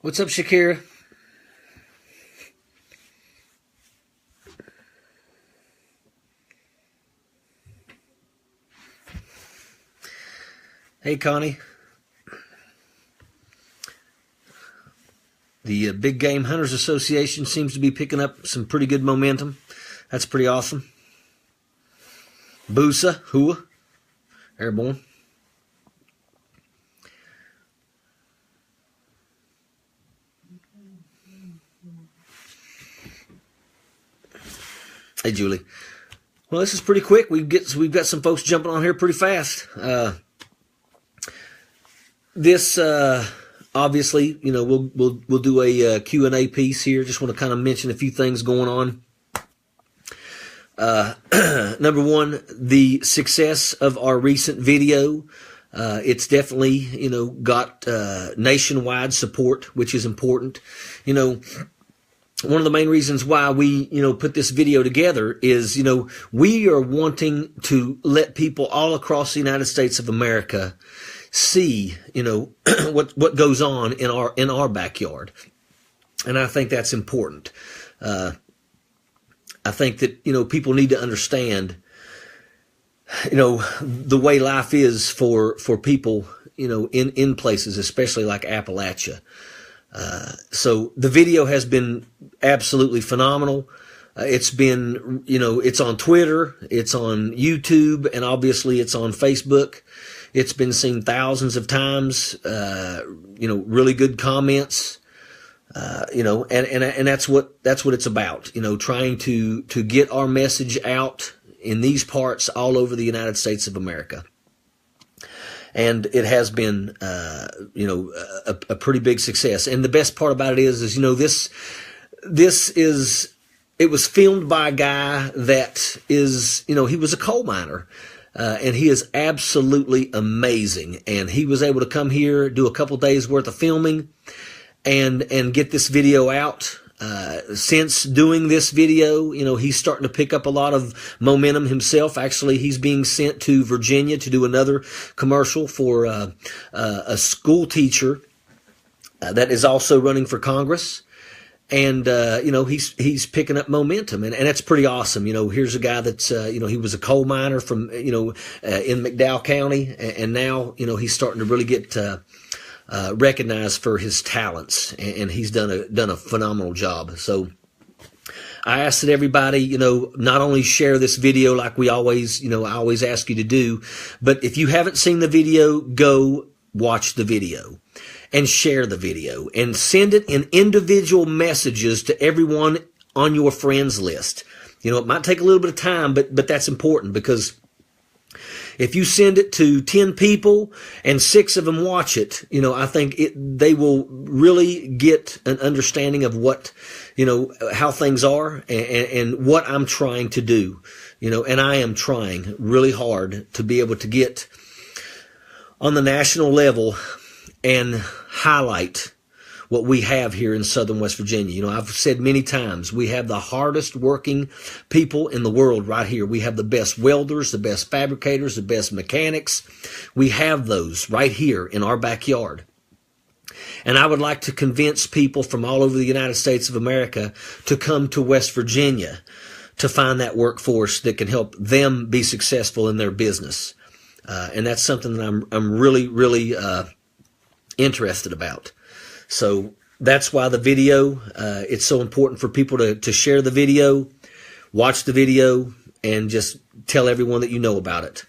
What's up, Shakira? Hey, Connie. The Big Game Hunters Association seems to be picking up some pretty good momentum. That's pretty awesome. Boosa, Hua, airborne. Hey, Julie. Well, this is pretty quick. We've got some folks jumping on here pretty fast. This obviously, you know, we'll do a Q&A piece here. Just want to kind of mention a few things going on. Number one, the success of our recent video. It's definitely, you know, got nationwide support, which is important. You know, one of the main reasons why we, you know, put this video together is, you know, we are wanting to let people all across the United States of America see, you know, what goes on in our backyard. And I think that's important. I think that, you know, people need to understand, you know, the way life is for people, you know, in places, especially like Appalachia. So the video has been absolutely phenomenal. It's been, you know, it's on Twitter, it's on YouTube, and obviously it's on Facebook. It's been seen thousands of times, you know, really good comments, you know, and that's what it's about, you know, trying to get our message out in these parts all over the United States of America. And it has been, you know, a pretty big success. And the best part about it is, you know, it was filmed by a guy that is, you know, he was a coal miner. And he is absolutely amazing. And he was able to come here, do a couple days worth of filming and get this video out. Since doing this video, you know, he's starting to pick up a lot of momentum himself. Actually, he's being sent to Virginia to do another commercial for a school teacher that is also running for Congress. And, you know, he's picking up momentum and that's pretty awesome. You know, here's a guy that's, you know, he was a coal miner from, you know, in McDowell County. And now, you know, he's starting to really get, recognized for his talents, and he's done a phenomenal job. So I ask that everybody, you know, not only share this video like we always, you know, I always ask you to do, but if you haven't seen the video, go watch the video and share the video and send it in individual messages to everyone on your friends list. You know, it might take a little bit of time, but that's important, because if you send it to 10 people and 6 of them watch it, you know, I think they will really get an understanding of what, you know, how things are and what I'm trying to do, you know, and I am trying really hard to be able to get on the national level and highlight what we have here in southern West Virginia. You know, I've said many times, we have the hardest working people in the world right here. We have the best welders, the best fabricators, the best mechanics. We have those right here in our backyard. And I would like to convince people from all over the United States of America to come to West Virginia to find that workforce that can help them be successful in their business. And that's something that I'm really, really interested about. So that's why the video, it's so important for people to share the video, watch the video, and just tell everyone that you know about it.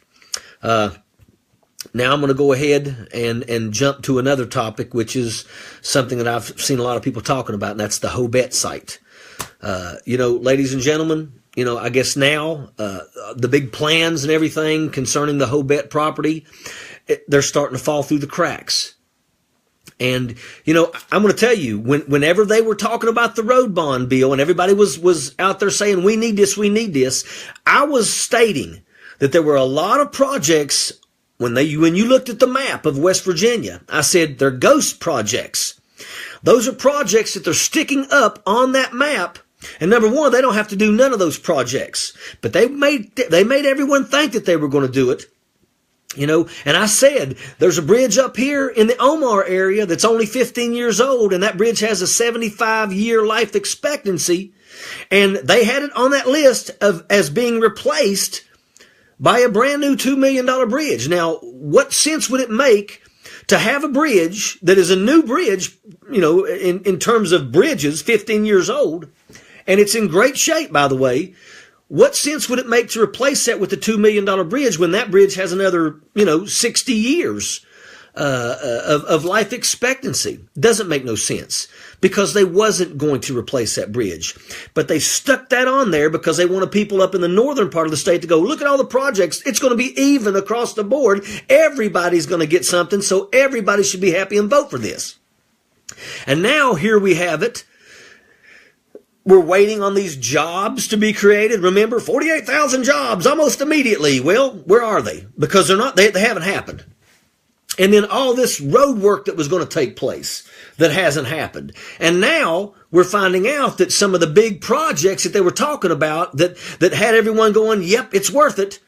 Now I'm going to go ahead and jump to another topic, which is something that I've seen a lot of people talking about, and that's the Hobet site. You know, ladies and gentlemen, you know, I guess now the big plans and everything concerning the Hobet property, they're starting to fall through the cracks. And, you know, I'm going to tell you, whenever they were talking about the road bond bill and everybody was out there saying, we need this, I was stating that there were a lot of projects when you looked at the map of West Virginia. I said, they're ghost projects. Those are projects that they're sticking up on that map. And number one, they don't have to do none of those projects, but they made everyone think that they were going to do it. And I said, there's a bridge up here in the Omar area that's only 15 years old, and that bridge has a 75-year life expectancy, and they had it on that list as being replaced by a brand new $2 million bridge. Now, what sense would it make to have a bridge that is a new bridge, in terms of bridges, 15 years old, and it's in great shape, by the way? What sense would it make to replace that with the $2 million bridge when that bridge has another, 60 years of life expectancy? Doesn't make no sense, because they wasn't going to replace that bridge. But they stuck that on there because they wanted people up in the northern part of the state to go, look at all the projects. It's going to be even across the board. Everybody's going to get something, so everybody should be happy and vote for this. And now here we have it. We're waiting on these jobs to be created. Remember, 48,000 jobs almost immediately. Well, where are they? Because they haven't happened. And then all this road work that was going to take place that hasn't happened. And now we're finding out that some of the big projects that they were talking about that had everyone going, yep, it's worth it,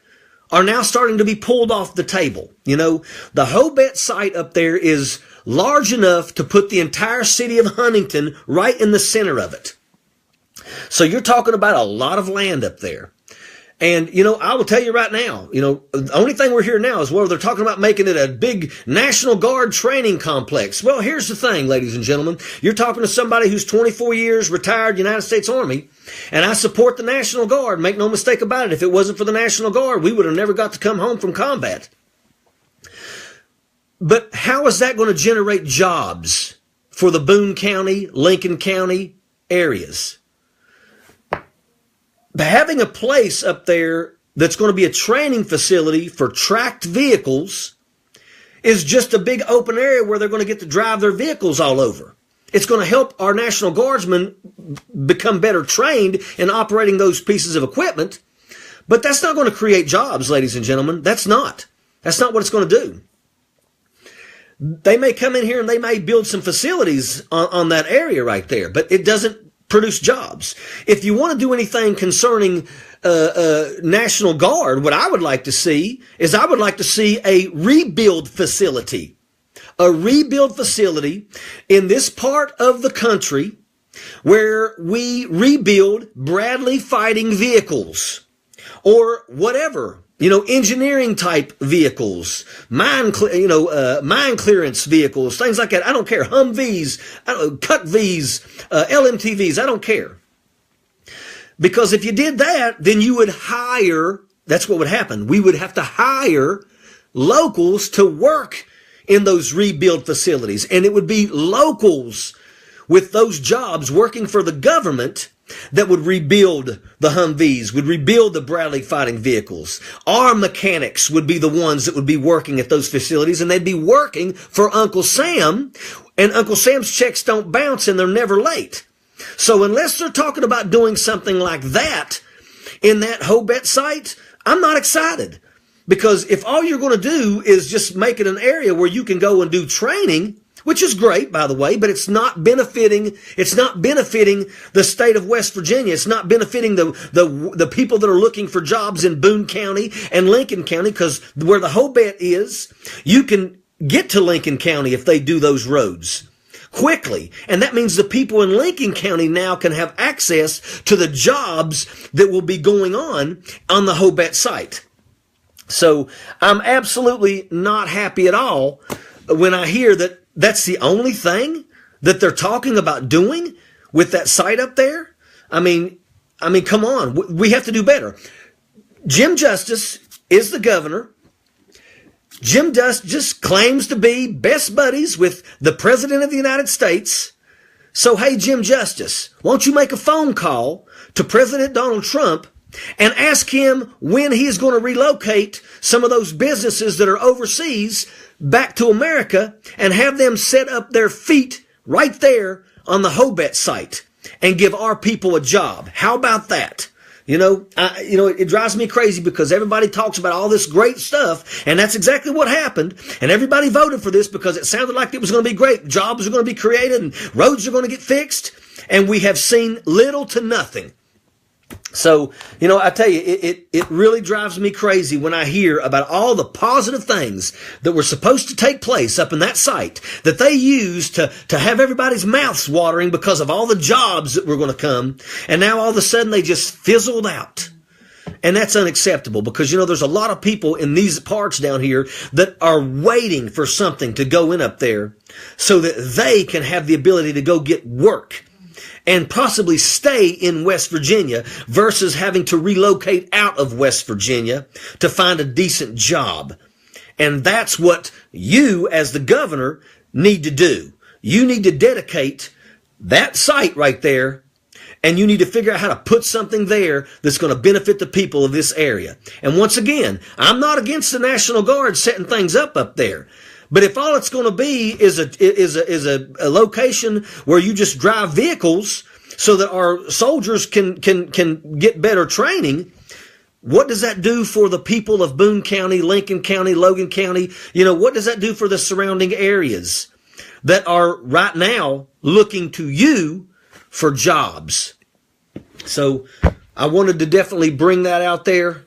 are now starting to be pulled off the table. The Hobet site up there is large enough to put the entire city of Huntington right in the center of it. So you're talking about a lot of land up there. And, I will tell you right now, the only thing we're hearing now is, well, they're talking about making it a big National Guard training complex. Well, here's the thing, ladies and gentlemen. You're talking to somebody who's 24 years, retired United States Army, and I support the National Guard. Make no mistake about it. If it wasn't for the National Guard, we would have never got to come home from combat. But how is that going to generate jobs for the Boone County, Lincoln County areas? Having a place up there that's going to be a training facility for tracked vehicles is just a big open area where they're going to get to drive their vehicles all over. It's going to help our National Guardsmen become better trained in operating those pieces of equipment, but that's not going to create jobs, ladies and gentlemen. That's not what it's going to do. They may come in here and they may build some facilities on that area right there, but it doesn't produce jobs. If you want to do anything concerning National Guard, what I would like to see is a rebuild facility. A rebuild facility in this part of the country where we rebuild Bradley fighting vehicles or whatever, engineering type vehicles, mine clearance vehicles, things like that. I don't care. Humvees, Cut Vs, LMTVs. I don't care. Because if you did that, then you would hire, that's what would happen. We would have to hire locals to work in those rebuild facilities. And it would be locals with those jobs working for the government that would rebuild the Humvees, would rebuild the Bradley fighting vehicles. Our mechanics would be the ones that would be working at those facilities, and they'd be working for Uncle Sam, and Uncle Sam's checks don't bounce and they're never late. So unless they're talking about doing something like that in that Hobet site, I'm not excited. Because if all you're going to do is just make it an area where you can go and do training, which is great, by the way, but it's not benefiting the state of West Virginia. It's not benefiting the people that are looking for jobs in Boone County and Lincoln County, because where the Hobet is, you can get to Lincoln County if they do those roads quickly. And that means the people in Lincoln County now can have access to the jobs that will be going on the Hobet site. So I'm absolutely not happy at all when I hear that that's the only thing that they're talking about doing with that site up there. I mean, come on. We have to do better. Jim Justice is the governor. Jim Justice claims to be best buddies with the President of the United States. So, hey, Jim Justice, won't you make a phone call to President Donald Trump and ask him when he's going to relocate some of those businesses that are overseas back to America and have them set up their feet right there on the Hobet site and give our people a job. How about that? It drives me crazy because everybody talks about all this great stuff, and that's exactly what happened. And everybody voted for this because it sounded like it was going to be great. Jobs are going to be created and roads are going to get fixed, and we have seen little to nothing So, I tell you, it really drives me crazy when I hear about all the positive things that were supposed to take place up in that site that they used to have everybody's mouths watering because of all the jobs that were going to come. And now all of a sudden they just fizzled out. And that's unacceptable because, there's a lot of people in these parts down here that are waiting for something to go in up there so that they can have the ability to go get work and possibly stay in West Virginia versus having to relocate out of West Virginia to find a decent job. And that's what you, as the governor, need to do. You need to dedicate that site right there, and you need to figure out how to put something there that's going to benefit the people of this area. And once again, I'm not against the National Guard setting things up there. But if all it's going to be is a location where you just drive vehicles so that our soldiers can get better training, what does that do for the people of Boone County, Lincoln County, Logan County? What does that do for the surrounding areas that are right now looking to you for jobs? So I wanted to definitely bring that out there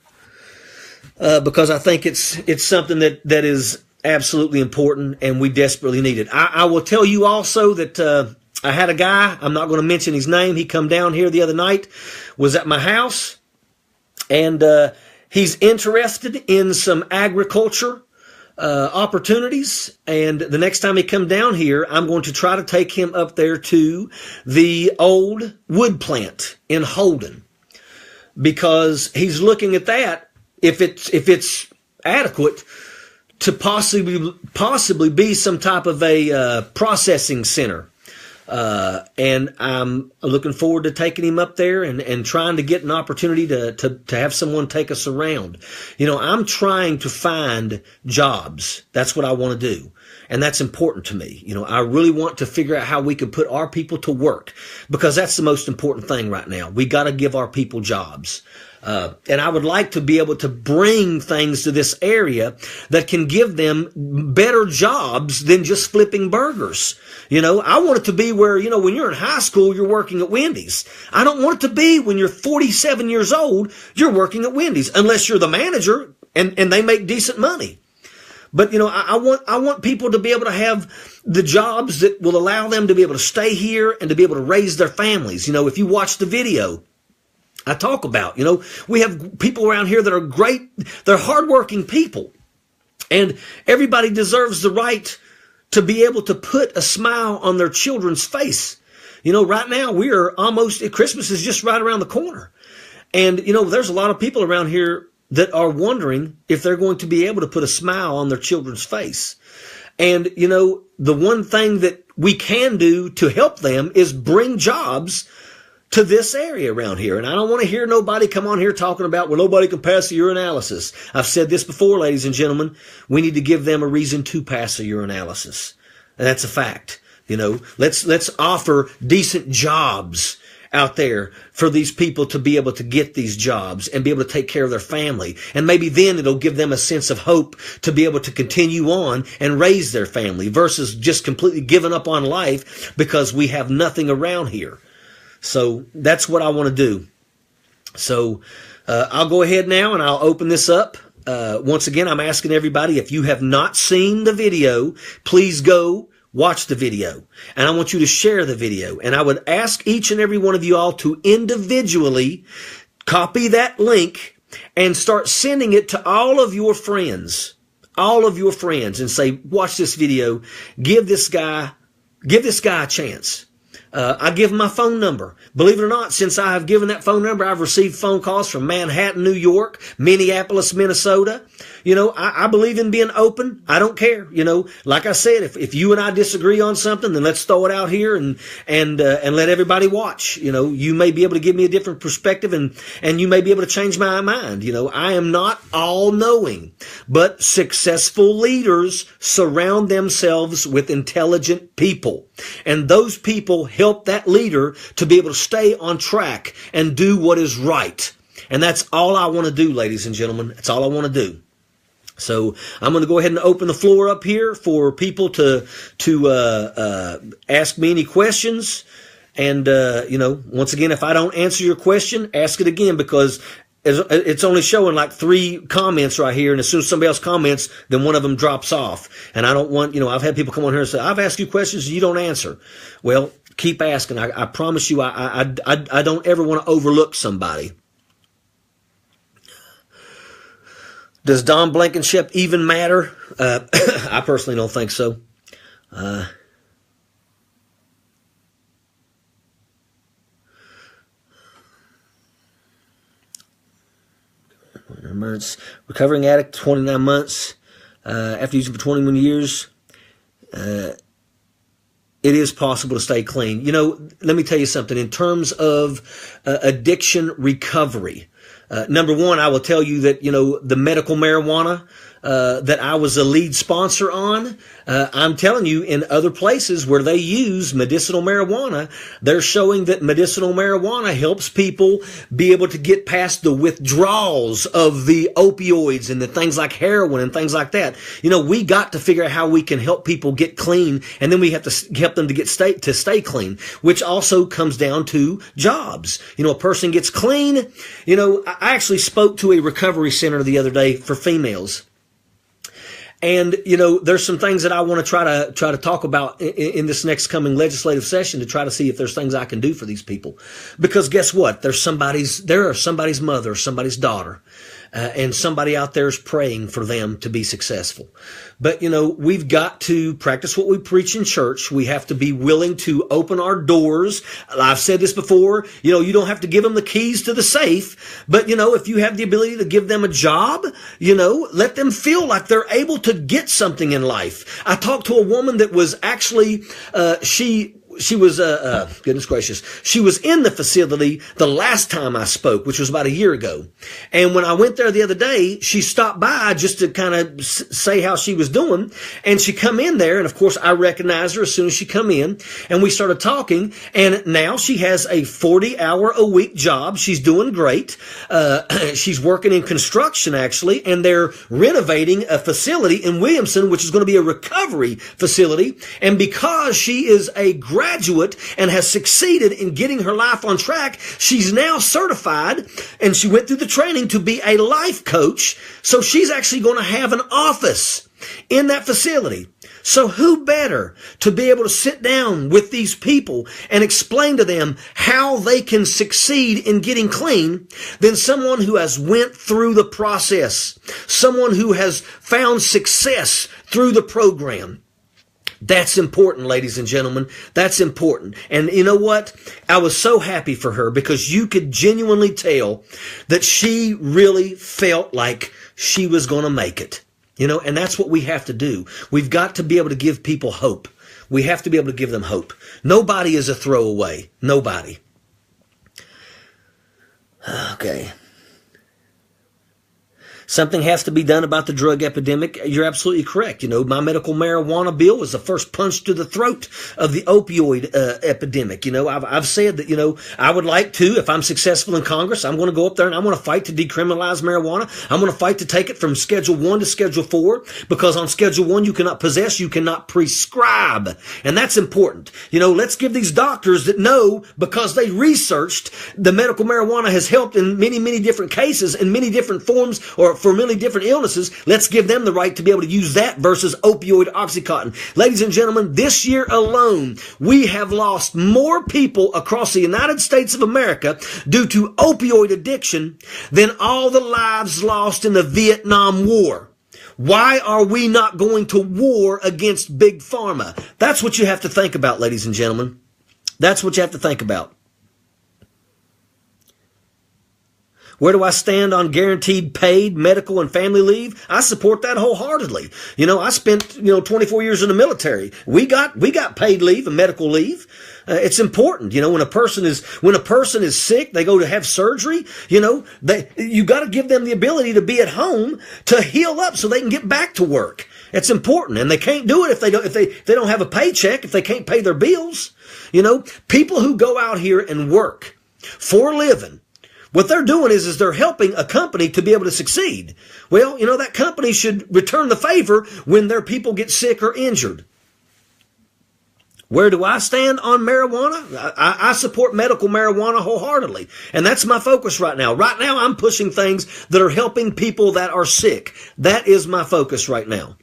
because I think it's something that is absolutely important, and we desperately need it. I will tell you also that I had a guy, I'm not going to mention his name, he come down here the other night, was at my house, and he's interested in some agriculture opportunities, and the next time he come down here, I'm going to try to take him up there to the old wood plant in Holden, because he's looking at that, if it's adequate, to possibly be some type of a processing center. And I'm looking forward to taking him up there and trying to get an opportunity to have someone take us around. I'm trying to find jobs. That's what I want to do. And that's important to me. I really want to figure out how we can put our people to work, because that's the most important thing right now. We got to give our people jobs. And I would like to be able to bring things to this area that can give them better jobs than just flipping burgers. I want it to be where, when you're in high school, you're working at Wendy's. I don't want it to be when you're 47 years old, you're working at Wendy's, unless you're the manager and they make decent money. But, I want people to be able to have the jobs that will allow them to be able to stay here and to be able to raise their families. If you watch the video I talk about, we have people around here that are great. They're hardworking people, and everybody deserves the right to be able to put a smile on their children's face. Right now Christmas is just right around the corner. And, there's a lot of people around here that are wondering if they're going to be able to put a smile on their children's face. And, the one thing that we can do to help them is bring jobs to this area around here. And I don't want to hear nobody come on here talking about, well, nobody can pass a urinalysis. I've said this before, ladies and gentlemen. We need to give them a reason to pass a urinalysis. And that's a fact. Let's offer decent jobs out there for these people to be able to get these jobs and be able to take care of their family. And maybe then it'll give them a sense of hope to be able to continue on and raise their family versus just completely giving up on life because we have nothing around here. So that's what I want to do. So I'll go ahead now and I'll open this up. Once again, I'm asking everybody, if you have not seen the video, please go watch the video. And I want you to share the video. And I would ask each and every one of you all to individually copy that link and start sending it to all of your friends, and say, watch this video. Give this guy a chance. I give him my phone number. Believe it or not, since I have given that phone number, I've received phone calls from Manhattan, New York, Minneapolis, Minnesota. I believe in being open. I don't care. Like I said, if you and I disagree on something, then let's throw it out here and let everybody watch. You may be able to give me a different perspective and you may be able to change my mind. I am not all knowing, but successful leaders surround themselves with intelligent people. And those people help that leader to be able to stay on track and do what is right. And that's all I want to do, ladies and gentlemen. That's all I want to do. So I'm going to go ahead and open the floor up here for people to ask me any questions. And, once again, if I don't answer your question, ask it again, because it's only showing like 3 comments right here. And as soon as somebody else comments, then one of them drops off. And I don't want, I've had people come on here and say, I've asked you questions and you don't answer. Well, keep asking. I promise you, I don't ever want to overlook somebody. Does Don Blankenship even matter? I personally don't think so. Recovering addict, 29 months after using for 21 years. It is possible to stay clean. Let me tell you something. In terms of addiction recovery, number one, I will tell you that, the medical marijuana that I was a lead sponsor on, I'm telling you, in other places where they use medicinal marijuana, they're showing that medicinal marijuana helps people be able to get past the withdrawals of the opioids and the things like heroin and things like that. We got to figure out how we can help people get clean, and then we have to help them to stay clean, which also comes down to jobs. A person gets clean. I actually spoke to a recovery center the other day for females. And, there's some things that I want to try to talk about in this next coming legislative session, to try to see if there's things I can do for these people. Because guess what? There are somebody's mother, somebody's daughter, and somebody out there is praying for them to be successful. But, we've got to practice what we preach in church. We have to be willing to open our doors. I've said this before, you don't have to give them the keys to the safe, but, if you have the ability to give them a job, let them feel like they're able to get something in life. I talked to a woman that was actually, she was, goodness gracious, she was in the facility the last time I spoke, which was about a year ago. And when I went there the other day, she stopped by just to kind of say how she was doing. And she come in there, and of course I recognized her as soon as she come in, and we started talking. And now she has a 40-hour-a-week job. She's doing great. She's working in construction, actually, and they're renovating a facility in Williamson, which is going to be a recovery facility. And because she is a graduate and has succeeded in getting her life on track, she's now certified, and she went through the training to be a life coach. So she's actually going to have an office in that facility. So who better to be able to sit down with these people and explain to them how they can succeed in getting clean than someone who has went through the process, someone who has found success through the program. That's important, ladies and gentlemen. That's important. And you know what? I was so happy for her, because you could genuinely tell that she really felt like she was going to make it. And that's what we have to do. We've got to be able to give people hope. We have to be able to give them hope. Nobody is a throwaway. Nobody. Okay. Something has to be done about the drug epidemic. You're absolutely correct. My medical marijuana bill was the first punch to the throat of the opioid epidemic. I've said that, I would like to, if I'm successful in Congress, I'm going to go up there and I'm going to fight to decriminalize marijuana. I'm going to fight to take it from Schedule 1 to Schedule 4, because on Schedule 1 you cannot possess, you cannot prescribe. And that's important. Let's give these doctors that know, because they researched, the medical marijuana has helped in many, many different cases, in many different forms, or for many different illnesses. Let's give them the right to be able to use that versus opioid Oxycontin. Ladies and gentlemen, this year alone, we have lost more people across the United States of America due to opioid addiction than all the lives lost in the Vietnam War. Why are we not going to war against Big Pharma? That's what you have to think about, ladies and gentlemen. That's what you have to think about. Where do I stand on guaranteed paid medical and family leave? I support that wholeheartedly. I spent, 24 years in the military. We got paid leave and medical leave. It's important. When a person is sick, they go to have surgery, you got to give them the ability to be at home to heal up so they can get back to work. It's important. And they can't do it if they don't have a paycheck, if they can't pay their bills. People who go out here and work for a living, what they're doing is they're helping a company to be able to succeed. Well, that company should return the favor when their people get sick or injured. Where do I stand on marijuana? I support medical marijuana wholeheartedly. And that's my focus right now. Right now, I'm pushing things that are helping people that are sick. That is my focus right now.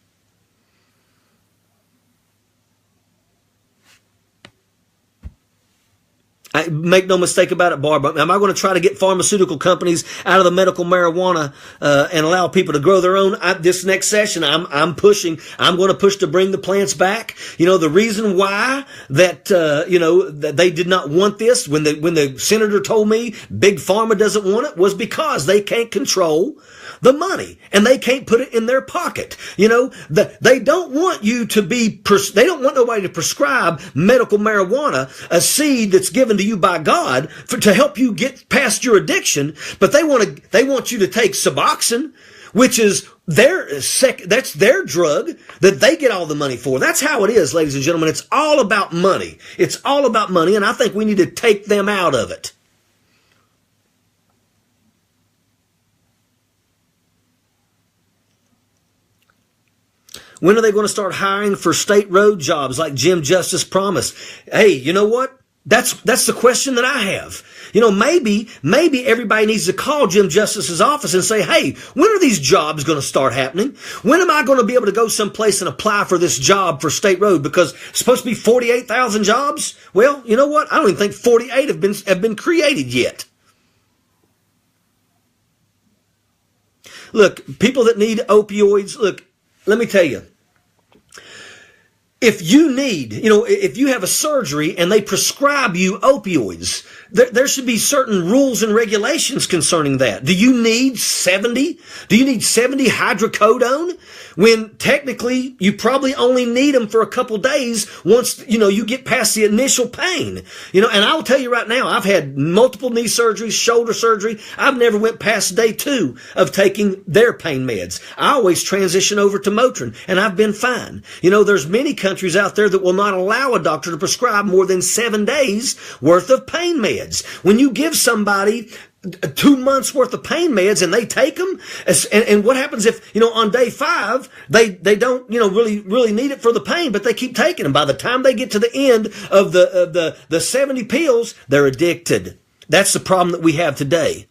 Make no mistake about it, Barb. Am I going to try to get pharmaceutical companies out of the medical marijuana and allow people to grow their own? This next session, I'm pushing. I'm going to push to bring the plants back. You know, the reason why that that they did not want this when the senator told me Big Pharma doesn't want it was because they can't control the money and they can't put it in their pocket. You know, they don't want you to be. They don't want nobody to prescribe medical marijuana, a seed that's given to you by God to help you get past your addiction, but they want you to take Suboxone, which is that's their drug that they get all the money for. That's how it is, ladies and gentlemen. It's all about money. It's all about money, and I think we need to take them out of it. When are they going to start hiring for state road jobs like Jim Justice promised? Hey, you know what? That's the question that I have. You know, maybe everybody needs to call Jim Justice's office and say, hey, when are these jobs going to start happening? When am I going to be able to go someplace and apply for this job for state road? Because it's supposed to be 48,000 jobs. Well, you know what? I don't even think 48 have been created yet. Look, people that need opioids, look, let me tell you. If you have a surgery and they prescribe you opioids, there should be certain rules and regulations concerning that. Do you need 70? Do you need 70 hydrocodone? When technically you probably only need them for a couple days once, you get past the initial pain. And I'll tell you right now, I've had multiple knee surgeries, shoulder surgery. I've never went past day 2 of taking their pain meds. I always transition over to Motrin, and I've been fine. There's many countries out there that will not allow a doctor to prescribe more than 7 days worth of pain meds. When you give somebody 2 months worth of pain meds and they take them, and what happens if, on day 5, they don't, really need it for the pain, but they keep taking them. By the time they get to the end of the 70 pills, they're addicted. That's the problem that we have today.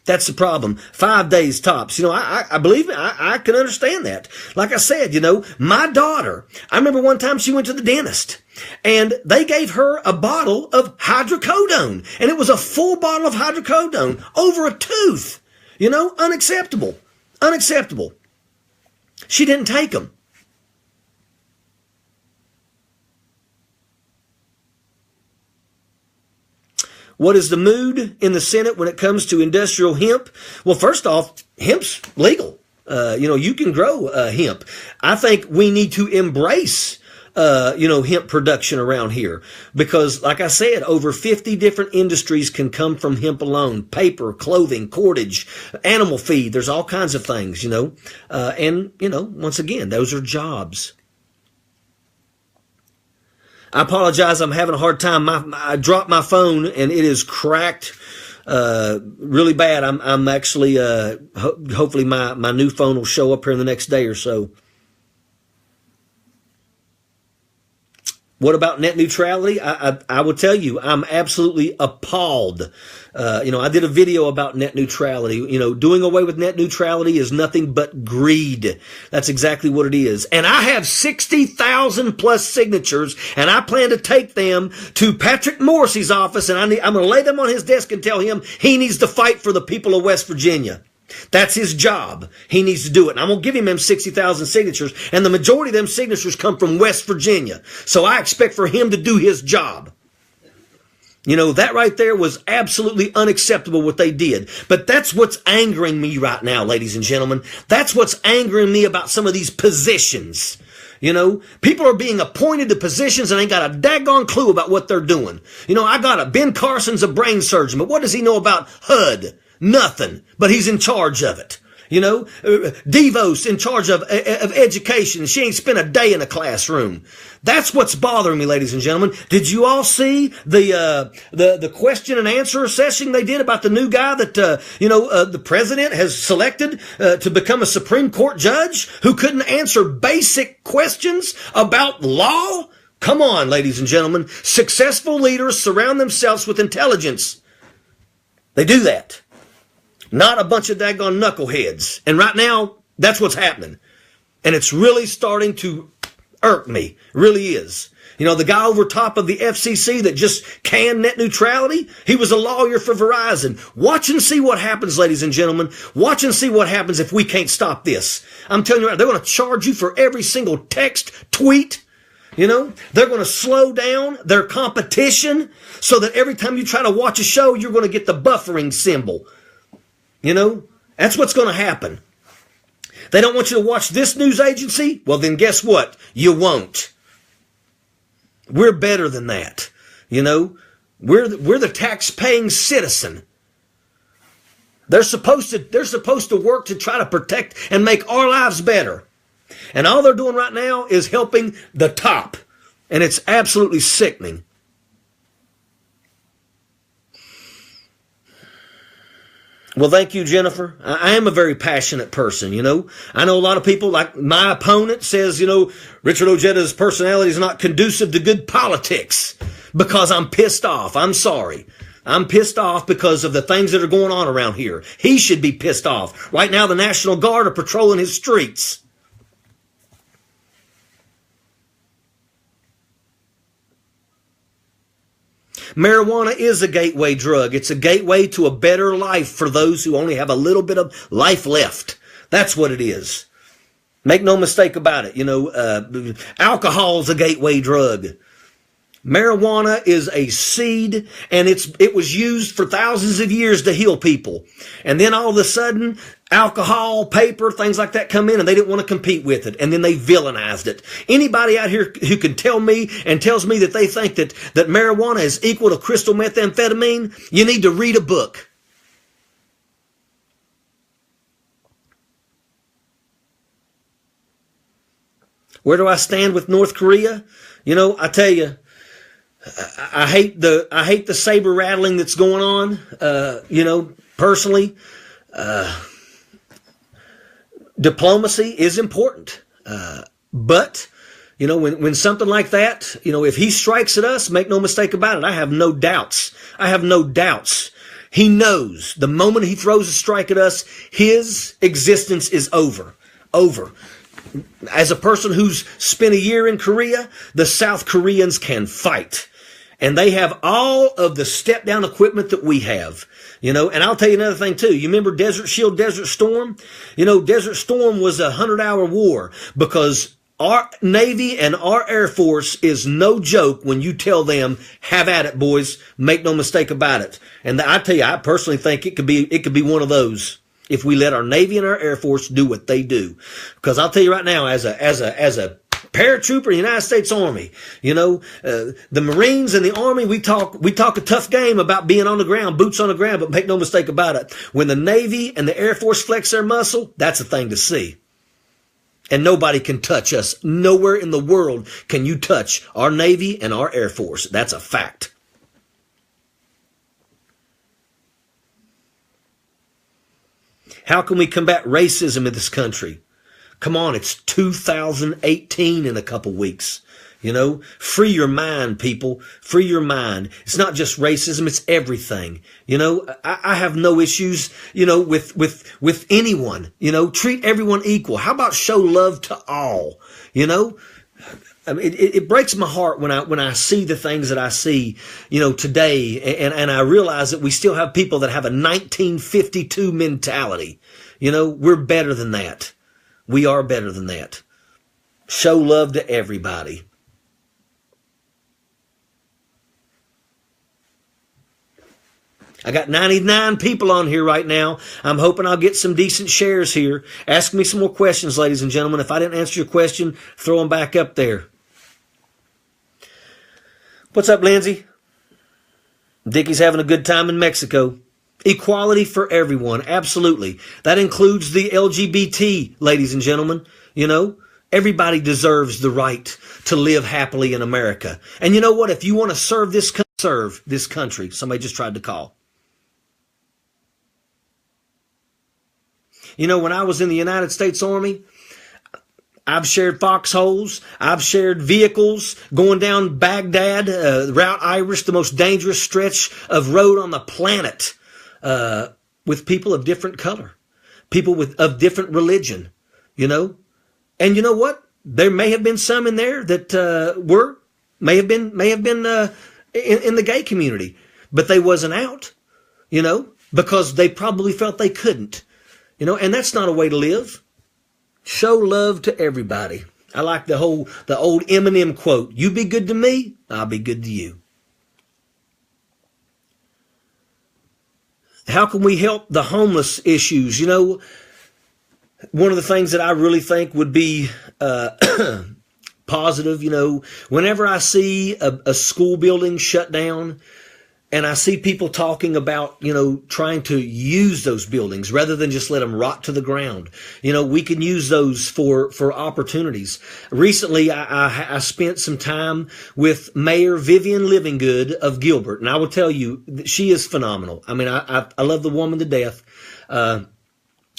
That's the problem. 5 days tops. I believe me, I can understand that. Like I said, my daughter, I remember one time she went to the dentist and they gave her a bottle of hydrocodone, and it was a full bottle of hydrocodone over a tooth. Unacceptable. Unacceptable. She didn't take them. What is the mood in the Senate when it comes to industrial hemp? Well, first off, hemp's legal. You can grow hemp. I think we need to embrace hemp production around here because, like I said, over 50 different industries can come from hemp alone. Paper, clothing, cordage, animal feed. There's all kinds of things, and once again, those are jobs. I apologize. I'm having a hard time. I dropped my phone and it is cracked really bad. I'm actually hopefully my new phone will show up here in the next day or so. What about net neutrality? I will tell you, I'm absolutely appalled. I did a video about net neutrality. Doing away with net neutrality is nothing but greed. That's exactly what it is. And I have 60,000 plus signatures, and I plan to take them to Patrick Morrissey's office, and I'm going to lay them on his desk and tell him he needs to fight for the people of West Virginia. That's his job. He needs to do it. And I'm going to give him 60,000 signatures, and the majority of them signatures come from West Virginia. So I expect for him to do his job. That right there was absolutely unacceptable what they did. But that's what's angering me right now, ladies and gentlemen. That's what's angering me about some of these positions. People are being appointed to positions and ain't got a daggone clue about what they're doing. I got Ben Carson's a brain surgeon, but what does he know about HUD? Nothing, but he's in charge of it. DeVos in charge of education. She ain't spent a day in a classroom. That's what's bothering me, ladies and gentlemen. Did you all see the question and answer session they did about the new guy that the president has selected to become a Supreme Court judge who couldn't answer basic questions about law? Come on, ladies and gentlemen. Successful leaders surround themselves with intelligence. They do that. Not a bunch of daggone knuckleheads. And right now, that's what's happening. And it's really starting to irk me. It really is. You know, the guy over top of the FCC that just canned net neutrality, he was a lawyer for Verizon. Watch and see what happens, ladies and gentlemen. Watch and see what happens if we can't stop this. I'm telling you, they're going to charge you for every single text, tweet. You know, they're going to slow down their competition so that every time you try to watch a show, you're going to get the buffering symbol. You know, that's what's going to happen. They don't want you to watch this news agency? Well, then guess what? You won't. We're better than that. You know, we're the tax-paying citizen. They're supposed to work to try to protect and make our lives better. And all they're doing right now is helping the top. And it's absolutely sickening. Well, thank you, Jennifer. I am a very passionate person, you know. I know a lot of people, like my opponent says, you know, Richard Ojeda's personality is not conducive to good politics because I'm pissed off. I'm sorry. I'm pissed off because of the things that are going on around here. He should be pissed off. Right now, the National Guard are patrolling his streets. Marijuana is a gateway drug. It's a gateway to a better life for those who only have a little bit of life left. That's what it is. Make no mistake about it. You know, alcohol is a gateway drug. Marijuana is a seed, and it was used for thousands of years to heal people. And then all of a sudden, alcohol, paper, things like that come in, and they didn't want to compete with it. And then they villainized it. Anybody out here who can tell me and tells me that they think that marijuana is equal to crystal methamphetamine, you need to read a book. Where do I stand with North Korea? You know, I tell you, I hate the saber rattling that's going on. You know, personally, diplomacy is important. But, you know, when something like that, you know, if he strikes at us, make no mistake about it, I have no doubts. I have no doubts. He knows the moment he throws a strike at us, his existence is over. Over. As a person who's spent a year in Korea, the South Koreans can fight. And they have all of the step-down equipment that we have. You know, and I'll tell you another thing, too. You remember Desert Shield, Desert Storm? You know, Desert Storm was a 100-hour war because our Navy and our Air Force is no joke when you tell them, have at it, boys. Make no mistake about it. And I tell you, I personally think it could be one of those if we let our Navy and our Air Force do what they do. Because I'll tell you right now, as a paratrooper in the United States Army, you know, the Marines and the Army, we talk a tough game about being on the ground, boots on the ground, but make no mistake about it. When the Navy and the Air Force flex their muscle, that's a thing to see. And nobody can touch us. Nowhere in the world can you touch our Navy and our Air Force. That's a fact. How can we combat racism in this country? Come on, it's 2018 in a couple weeks. You know, free your mind, people. Free your mind. It's not just racism, it's everything. You know, I have no issues, you know, with anyone. You know, treat everyone equal. How about show love to all? You know, I mean, it breaks my heart when I see the things that I see, you know, today, and I realize that we still have people that have a 1952 mentality. You know, we're better than that. We are better than that. Show love to everybody. I got 99 people on here right now. I'm hoping I'll get some decent shares here. Ask me some more questions, ladies and gentlemen. If I didn't answer your question, throw them back up there. What's up, Lindsay? Dickie's having a good time in Mexico. Equality for everyone, absolutely. That includes the LGBT, ladies and gentlemen. You know, everybody deserves the right to live happily in America. And you know what? If you want to serve this country, somebody just tried to call. You know, when I was in the United States Army, I've shared foxholes. I've shared vehicles going down Baghdad, Route Irish, the most dangerous stretch of road on the planet, with people of different color, people of different religion, you know. And you know what? There may have been some in there that may have been in the gay community, but they wasn't out, you know, because they probably felt they couldn't, you know. And that's not a way to live. Show love to everybody. I like the old Eminem quote, "You be good to me, I'll be good to you." How can we help the homeless issues? You know, one of the things that I really think would be positive, you know, whenever I see a school building shut down, and I see people talking about, you know, trying to use those buildings rather than just let them rot to the ground. You know, we can use those for opportunities. Recently, I spent some time with Mayor Vivian Livingood of Gilbert, and I will tell you, she is phenomenal. I mean, I love the woman to death.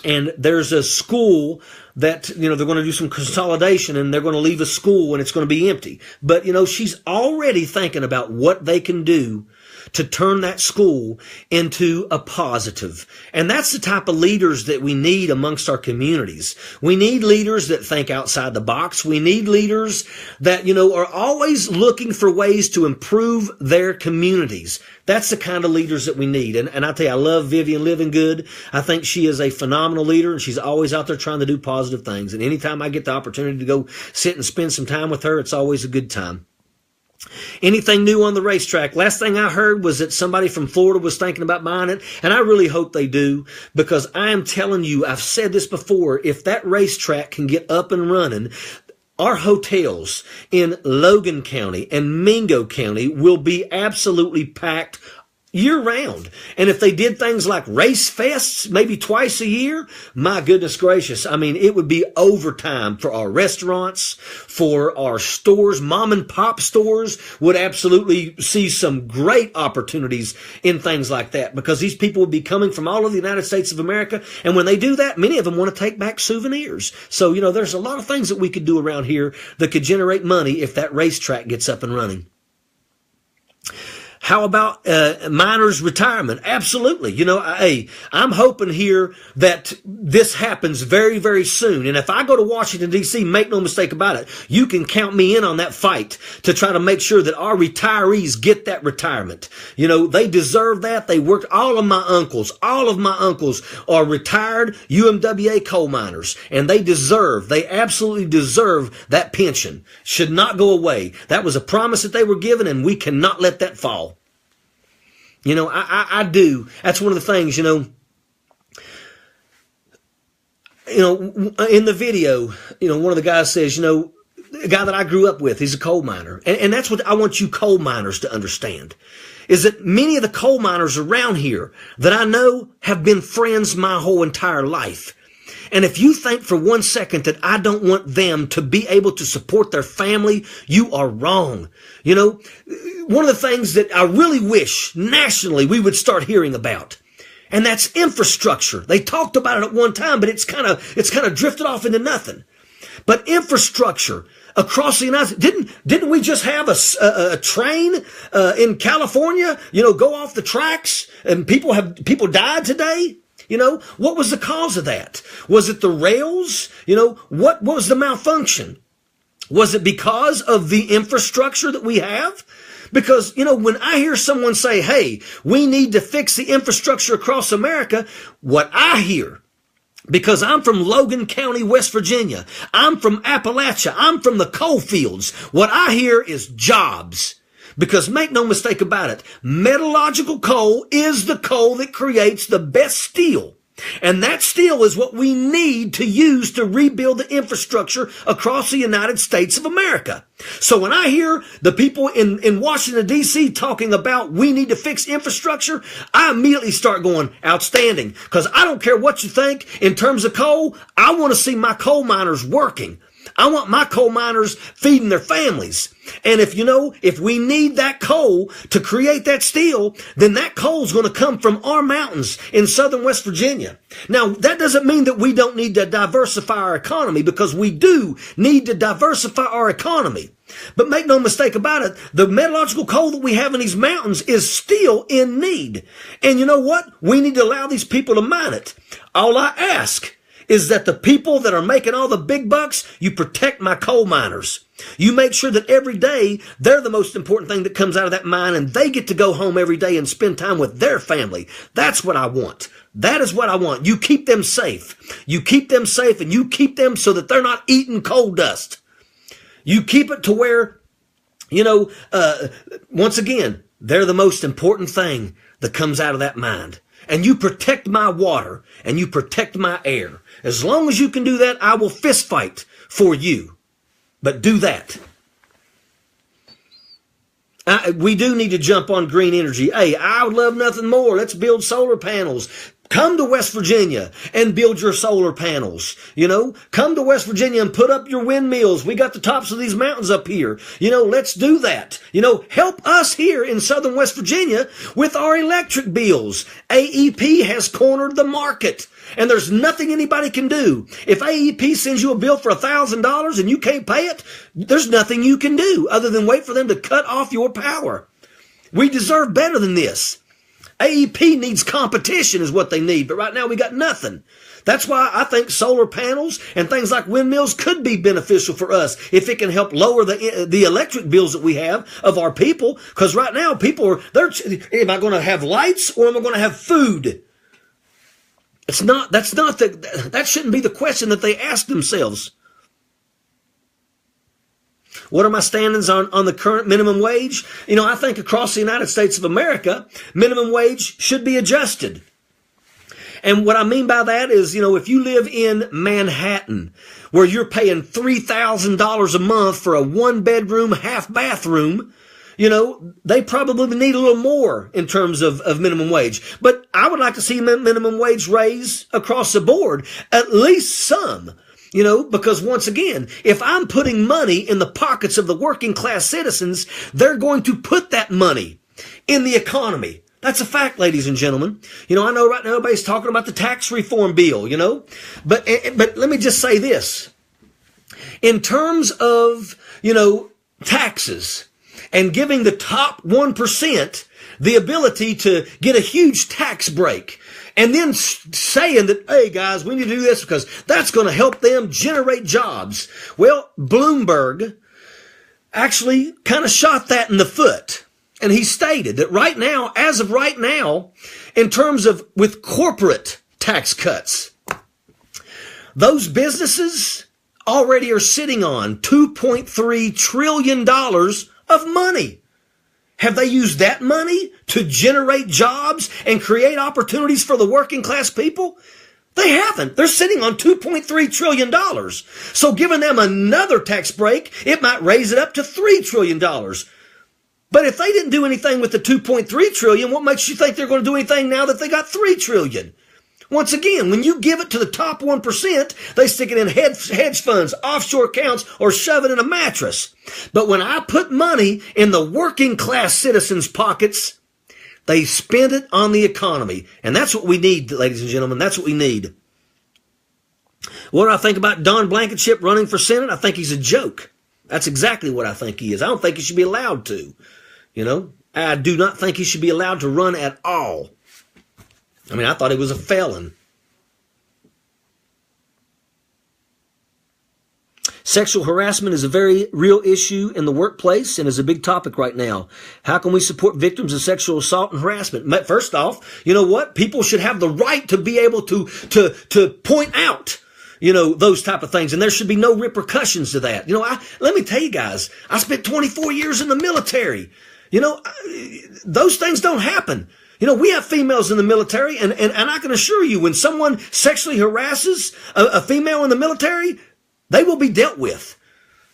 And there's a school that, you know, they're going to do some consolidation and they're going to leave a school and it's going to be empty. But, you know, she's already thinking about what they can do to turn that school into a positive. And that's the type of leaders that we need amongst our communities. We need leaders that think outside the box. We need leaders that, you know, are always looking for ways to improve their communities. That's the kind of leaders that we need. And I tell you, I love Vivian Livingood. I think she is a phenomenal leader, and she's always out there trying to do positive things. And anytime I get the opportunity to go sit and spend some time with her, it's always a good time. Anything new on the racetrack? Last thing I heard was that somebody from Florida was thinking about buying it, and I really hope they do, because I am telling you, I've said this before, if that racetrack can get up and running, our hotels in Logan County and Mingo County will be absolutely packed year round. And if they did things like race fests, maybe twice a year, my goodness gracious, I mean, it would be overtime for our restaurants, for our stores. Mom and pop stores would absolutely see some great opportunities in things like that, because these people would be coming from all over the United States of America. And when they do that, many of them want to take back souvenirs. So, you know, there's a lot of things that we could do around here that could generate money if that racetrack gets up and running. How about minors' retirement? Absolutely. You know, I'm hoping here that this happens very, very soon. And if I go to Washington, D.C., make no mistake about it, you can count me in on that fight to try to make sure that our retirees get that retirement. You know, they deserve that. They worked. All of my uncles are retired UMWA coal miners, and they absolutely deserve that pension. Should not go away. That was a promise that they were given, and we cannot let that fall. You know, I do. That's one of the things, you know, in the video, you know, one of the guys says, you know, a guy that I grew up with, he's a coal miner. And that's what I want you coal miners to understand, is that many of the coal miners around here that I know have been friends my whole entire life. And if you think for 1 second that I don't want them to be able to support their family, you are wrong. You know, one of the things that I really wish nationally we would start hearing about, and that's infrastructure. They talked about it at one time, but it's kind of drifted off into nothing. But infrastructure across the United States, didn't we just have a train in California, you know, go off the tracks and people died today? You know, what was the cause of that? Was it the rails? You know, what was the malfunction? Was it because of the infrastructure that we have? Because, you know, when I hear someone say, hey, we need to fix the infrastructure across America, what I hear, because I'm from Logan County, West Virginia, I'm from Appalachia, I'm from the coal fields, what I hear is jobs. Because make no mistake about it, metallurgical coal is the coal that creates the best steel. And that steel is what we need to use to rebuild the infrastructure across the United States of America. So when I hear the people in Washington, D.C. talking about we need to fix infrastructure, I immediately start going, outstanding. Because I don't care what you think in terms of coal, I want to see my coal miners working. I want my coal miners feeding their families. And if we need that coal to create that steel, then that coal's going to come from our mountains in southern West Virginia. Now, that doesn't mean that we don't need to diversify our economy, because we do need to diversify our economy. But make no mistake about it, the metallurgical coal that we have in these mountains is still in need. And you know what? We need to allow these people to mine it. All I ask is that the people that are making all the big bucks, you protect my coal miners. You make sure that every day they're the most important thing that comes out of that mine, and they get to go home every day and spend time with their family. That's what I want. That is what I want. You keep them safe. You keep them safe, and you keep them so that they're not eating coal dust. You keep it to where, once again, they're the most important thing that comes out of that mine. And you protect my water, and you protect my air. As long as you can do that, I will fist fight for you. But do that. We do need to jump on green energy. Hey, I would love nothing more. Let's build solar panels. Come to West Virginia and build your solar panels. Come to West Virginia and put up your windmills. We got the tops of these mountains up here. Let's do that. Help us here in southern West Virginia with our electric bills. AEP has cornered the market, and there's nothing anybody can do. If AEP sends you a bill for $1,000 and you can't pay it, there's nothing you can do other than wait for them to cut off your power. We deserve better than this. AEP needs competition is what they need, but right now we got nothing. That's why I think solar panels and things like windmills could be beneficial for us if it can help lower the electric bills that we have of our people. Because right now people am I going to have lights or am I going to have food? That shouldn't be the question that they ask themselves. What are my standings on the current minimum wage? I think across the United States of America, minimum wage should be adjusted. And what I mean by that is, if you live in Manhattan, where you're paying $3,000 a month for a one-bedroom, half-bathroom, they probably need a little more in terms of minimum wage. But I would like to see minimum wage raise across the board, at least some. Because once again, if I'm putting money in the pockets of the working class citizens, they're going to put that money in the economy. That's a fact, ladies and gentlemen. I know right now everybody's talking about the tax reform bill, but let me just say this. In terms of, taxes and giving the top 1% the ability to get a huge tax break, and then saying that, hey guys, we need to do this because that's going to help them generate jobs. Well, Bloomberg actually kind of shot that in the foot. And he stated that right now, as of right now, in terms of with corporate tax cuts, those businesses already are sitting on $2.3 trillion of money. Have they used that money to generate jobs and create opportunities for the working class people? They haven't. They're sitting on $2.3 trillion. So giving them another tax break, it might raise it up to $3 trillion. But if they didn't do anything with the $2.3 trillion, what makes you think they're going to do anything now that they got $3 trillion? Once again, when you give it to the top 1%, they stick it in hedge funds, offshore accounts, or shove it in a mattress. But when I put money in the working class citizens' pockets, they spend it on the economy. And that's what we need, ladies and gentlemen. That's what we need. What do I think about Don Blankenship running for Senate? I think he's a joke. That's exactly what I think he is. I don't think he should be allowed to. I do not think he should be allowed to run at all. I thought he was a felon. Sexual harassment is a very real issue in the workplace and is a big topic right now. How can we support victims of sexual assault and harassment? First off, you know what? People should have the right to be able to point out, those type of things. And there should be no repercussions to that. Let me tell you guys, I spent 24 years in the military. Those things don't happen. We have females in the military, and I can assure you, when someone sexually harasses a female in the military, they will be dealt with.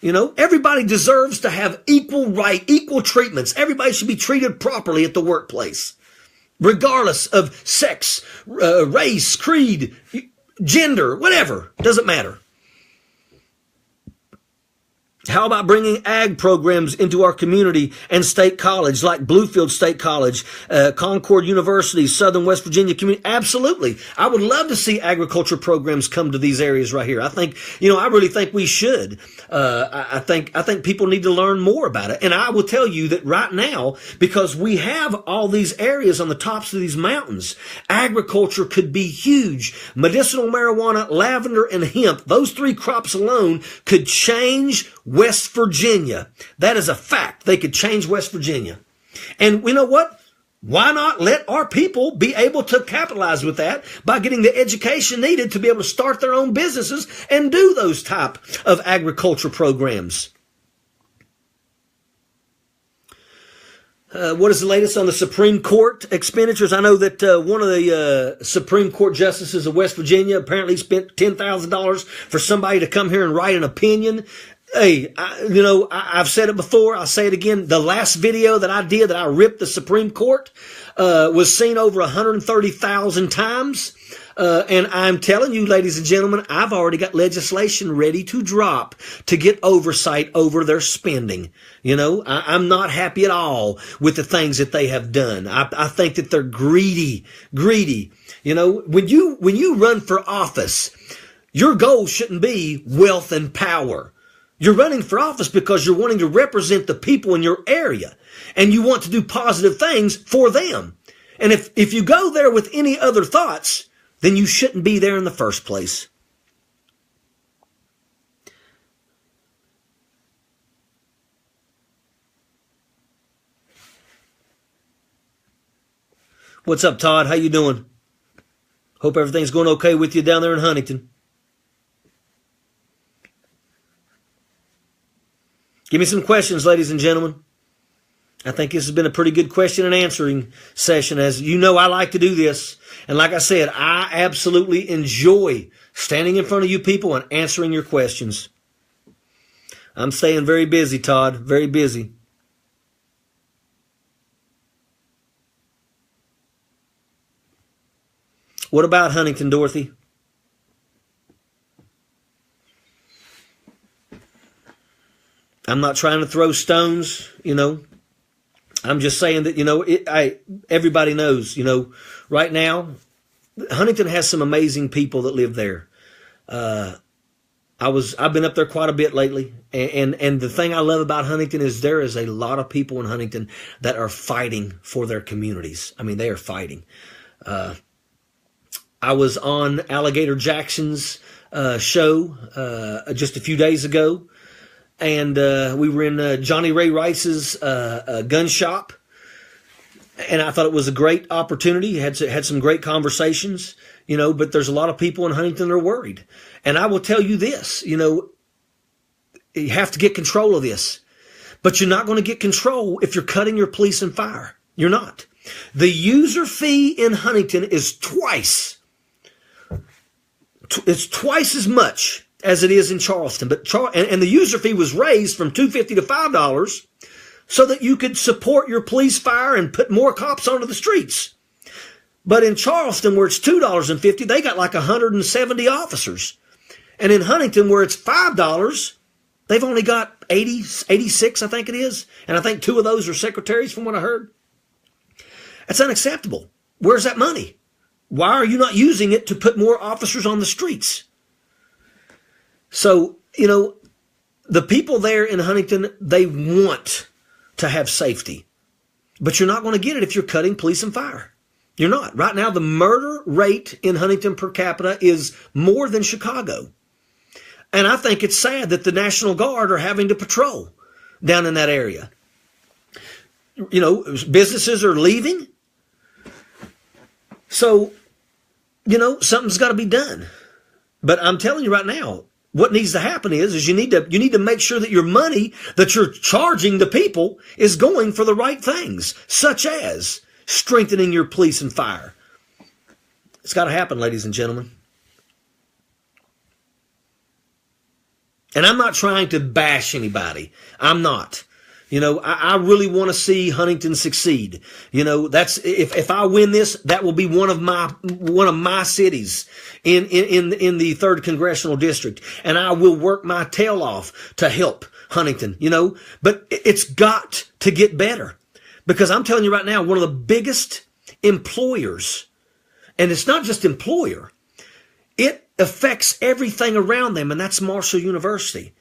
Everybody deserves to have equal treatments. Everybody should be treated properly at the workplace, regardless of sex, race, creed, gender, whatever. Doesn't matter. How about bringing ag programs into our community and state college, like Bluefield State College, Concord University, Southern West Virginia Community? Absolutely. I would love to see agriculture programs come to these areas right here. I think, I really think we should. I think people need to learn more about it. And I will tell you that right now, because we have all these areas on the tops of these mountains, agriculture could be huge. Medicinal marijuana, lavender, and hemp, those three crops alone could change West Virginia. That is a fact. They could change West Virginia. And you know what? Why not let our people be able to capitalize with that by getting the education needed to be able to start their own businesses and do those type of agriculture programs? What is the latest on the Supreme Court expenditures? I know that one of the Supreme Court justices of West Virginia apparently spent $10,000 for somebody to come here and write an opinion. Hey, I've said it before. I'll say it again. The last video that I did that I ripped the Supreme Court was seen over 130,000 times. And I'm telling you, ladies and gentlemen, I've already got legislation ready to drop to get oversight over their spending. I'm not happy at all with the things that they have done. I think that they're greedy. When you run for office, your goal shouldn't be wealth and power. You're running for office because you're wanting to represent the people in your area, and you want to do positive things for them. And if you go there with any other thoughts, then you shouldn't be there in the first place. What's up, Todd? How you doing? Hope everything's going okay with you down there in Huntington. Give me some questions, ladies and gentlemen. I think this has been a pretty good question and answering session. As you know, I like to do this. And like I said, I absolutely enjoy standing in front of you people and answering your questions. I'm staying very busy, Todd. Very busy. What about Huntington, Dorothy? I'm not trying to throw stones, I'm just saying that, everybody knows, right now, Huntington has some amazing people that live there. I've been up there quite a bit lately. And the thing I love about Huntington is there is a lot of people in Huntington that are fighting for their communities. I mean, they are fighting. I was on Alligator Jackson's show just a few days ago. And we were in Johnny Ray Rice's gun shop. And I thought it was a great opportunity. Had some great conversations, but there's a lot of people in Huntington that are worried. And I will tell you this, you have to get control of this. But you're not going to get control if you're cutting your police and fire. You're not. The user fee in Huntington is twice. It's twice as much as it is in Charleston. And the user fee was raised from $2.50 to $5 so that you could support your police fire and put more cops onto the streets. But in Charleston, where it's $2.50, they got like 170 officers. And in Huntington, where it's $5, they've only got 86, I think it is. And I think 2 of those are secretaries from what I heard. That's unacceptable. Where's that money? Why are you not using it to put more officers on the streets? So, the people there in Huntington, they want to have safety. But you're not going to get it if you're cutting police and fire. You're not. Right now, the murder rate in Huntington per capita is more than Chicago. And I think it's sad that the National Guard are having to patrol down in that area. Businesses are leaving. So, something's got to be done. But I'm telling you right now, what needs to happen is you need to make sure that your money that you're charging the people is going for the right things, such as strengthening your police and fire. It's got to happen, ladies and gentlemen. And I'm not trying to bash anybody. I'm not. You know, I really want to see Huntington succeed. You know, that's, if I win this, that will be one of my cities in the 3rd Congressional District. And I will work my tail off to help Huntington, you know, but it's got to get better, because I'm telling you right now, one of the biggest employers, and it's not just employer, it affects everything around them. And that's Marshall University.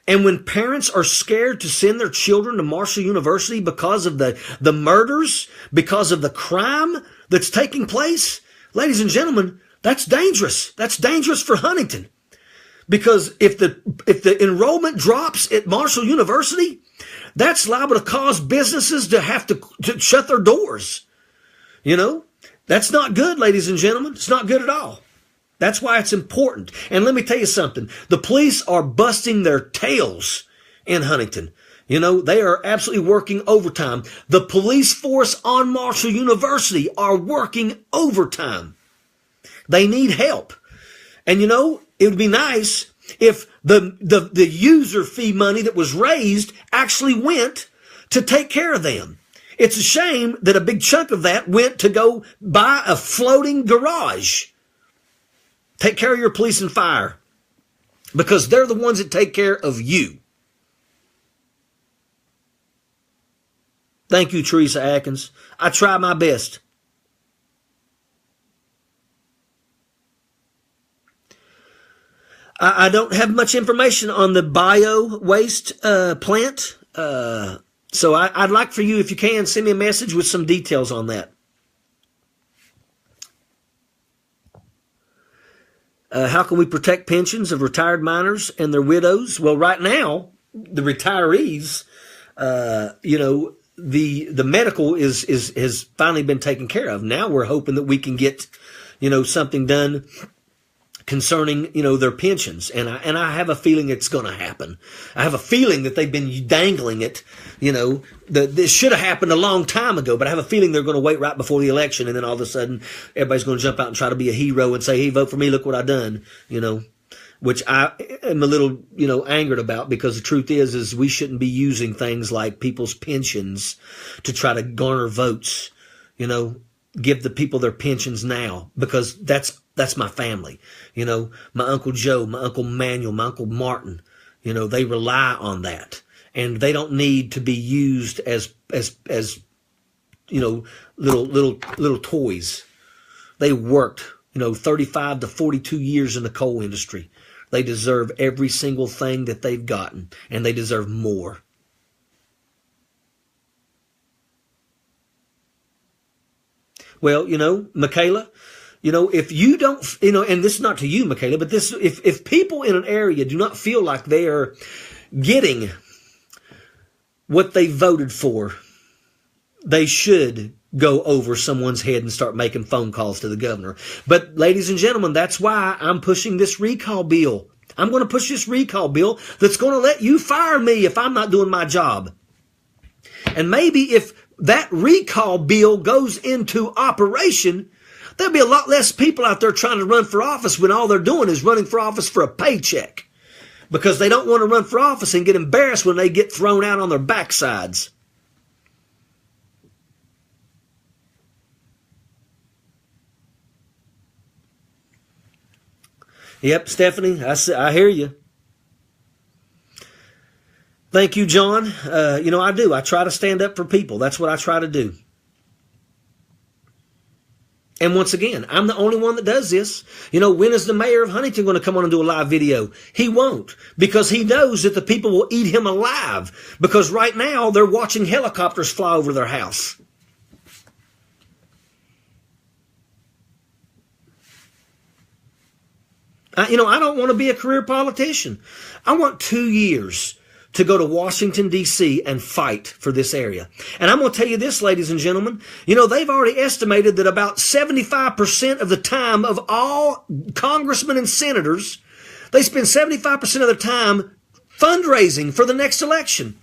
And when parents are scared to send their children to Marshall University because of the murders, because of the crime that's taking place, ladies and gentlemen, that's dangerous. That's dangerous for Huntington. Because if the enrollment drops at Marshall University, that's liable to cause businesses to have to shut their doors. You know, that's not good, ladies and gentlemen. It's not good at all. That's why it's important. And let me tell you something. The police are busting their tails in Huntington. You know, they are absolutely working overtime. The police force on Marshall University are working overtime. They need help. And you know, it would be nice if the user fee money that was raised actually went to take care of them. It's a shame that a big chunk of that went to go buy a floating garage. Take care of your police and fire, because they're the ones that take care of you. Thank you, Teresa Atkins. I try my best. I don't have much information on the bio waste plant, so I'd like for you, if you can, send me a message with some details on that. How can we protect pensions of retired miners and their widows? Well, right now, the retirees, you know, the medical has finally been taken care of. Now we're hoping that we can get, you know, something done concerning, you know, their pensions. And I have a feeling it's going to happen. I have a feeling that they've been dangling it. You know, this should have happened a long time ago, but I have a feeling they're going to wait right before the election. And then all of a sudden, everybody's going to jump out and try to be a hero and say, hey, vote for me. Look what I've done, you know, which I am a little, you know, angered about, because the truth is we shouldn't be using things like people's pensions to try to garner votes, you know. Give the people their pensions now, because that's my family. You know, my Uncle Joe, my Uncle Manuel, my Uncle Martin, you know, they rely on that, and they don't need to be used as you know, little toys. They worked, you know, 35 to 42 years in the coal industry. They deserve every single thing that they've gotten, and they deserve more. Well, you know, Michaela, you know, if you don't, you know, and this is not to you, Michaela, but this, if people in an area do not feel like they are getting what they voted for, they should go over someone's head and start making phone calls to the governor. But ladies and gentlemen, that's why I'm pushing this recall bill. I'm going to push this recall bill that's going to let you fire me if I'm not doing my job. And maybe if that recall bill goes into operation, there'll be a lot less people out there trying to run for office when all they're doing is running for office for a paycheck, because they don't want to run for office and get embarrassed when they get thrown out on their backsides. Yep, Stephanie, I hear you. Thank you, John. You know, I do. I try to stand up for people. That's what I try to do. And once again, I'm the only one that does this. You know, when is the mayor of Huntington going to come on and do a live video? He won't, because he knows that the people will eat him alive, because right now they're watching helicopters fly over their house. You know, I don't want to be a career politician. I want 2 years to go to Washington, D.C. and fight for this area. And I'm going to tell you this, ladies and gentlemen. You know, they've already estimated that about 75% of the time of all congressmen and senators, they spend 75% of their time fundraising for the next election.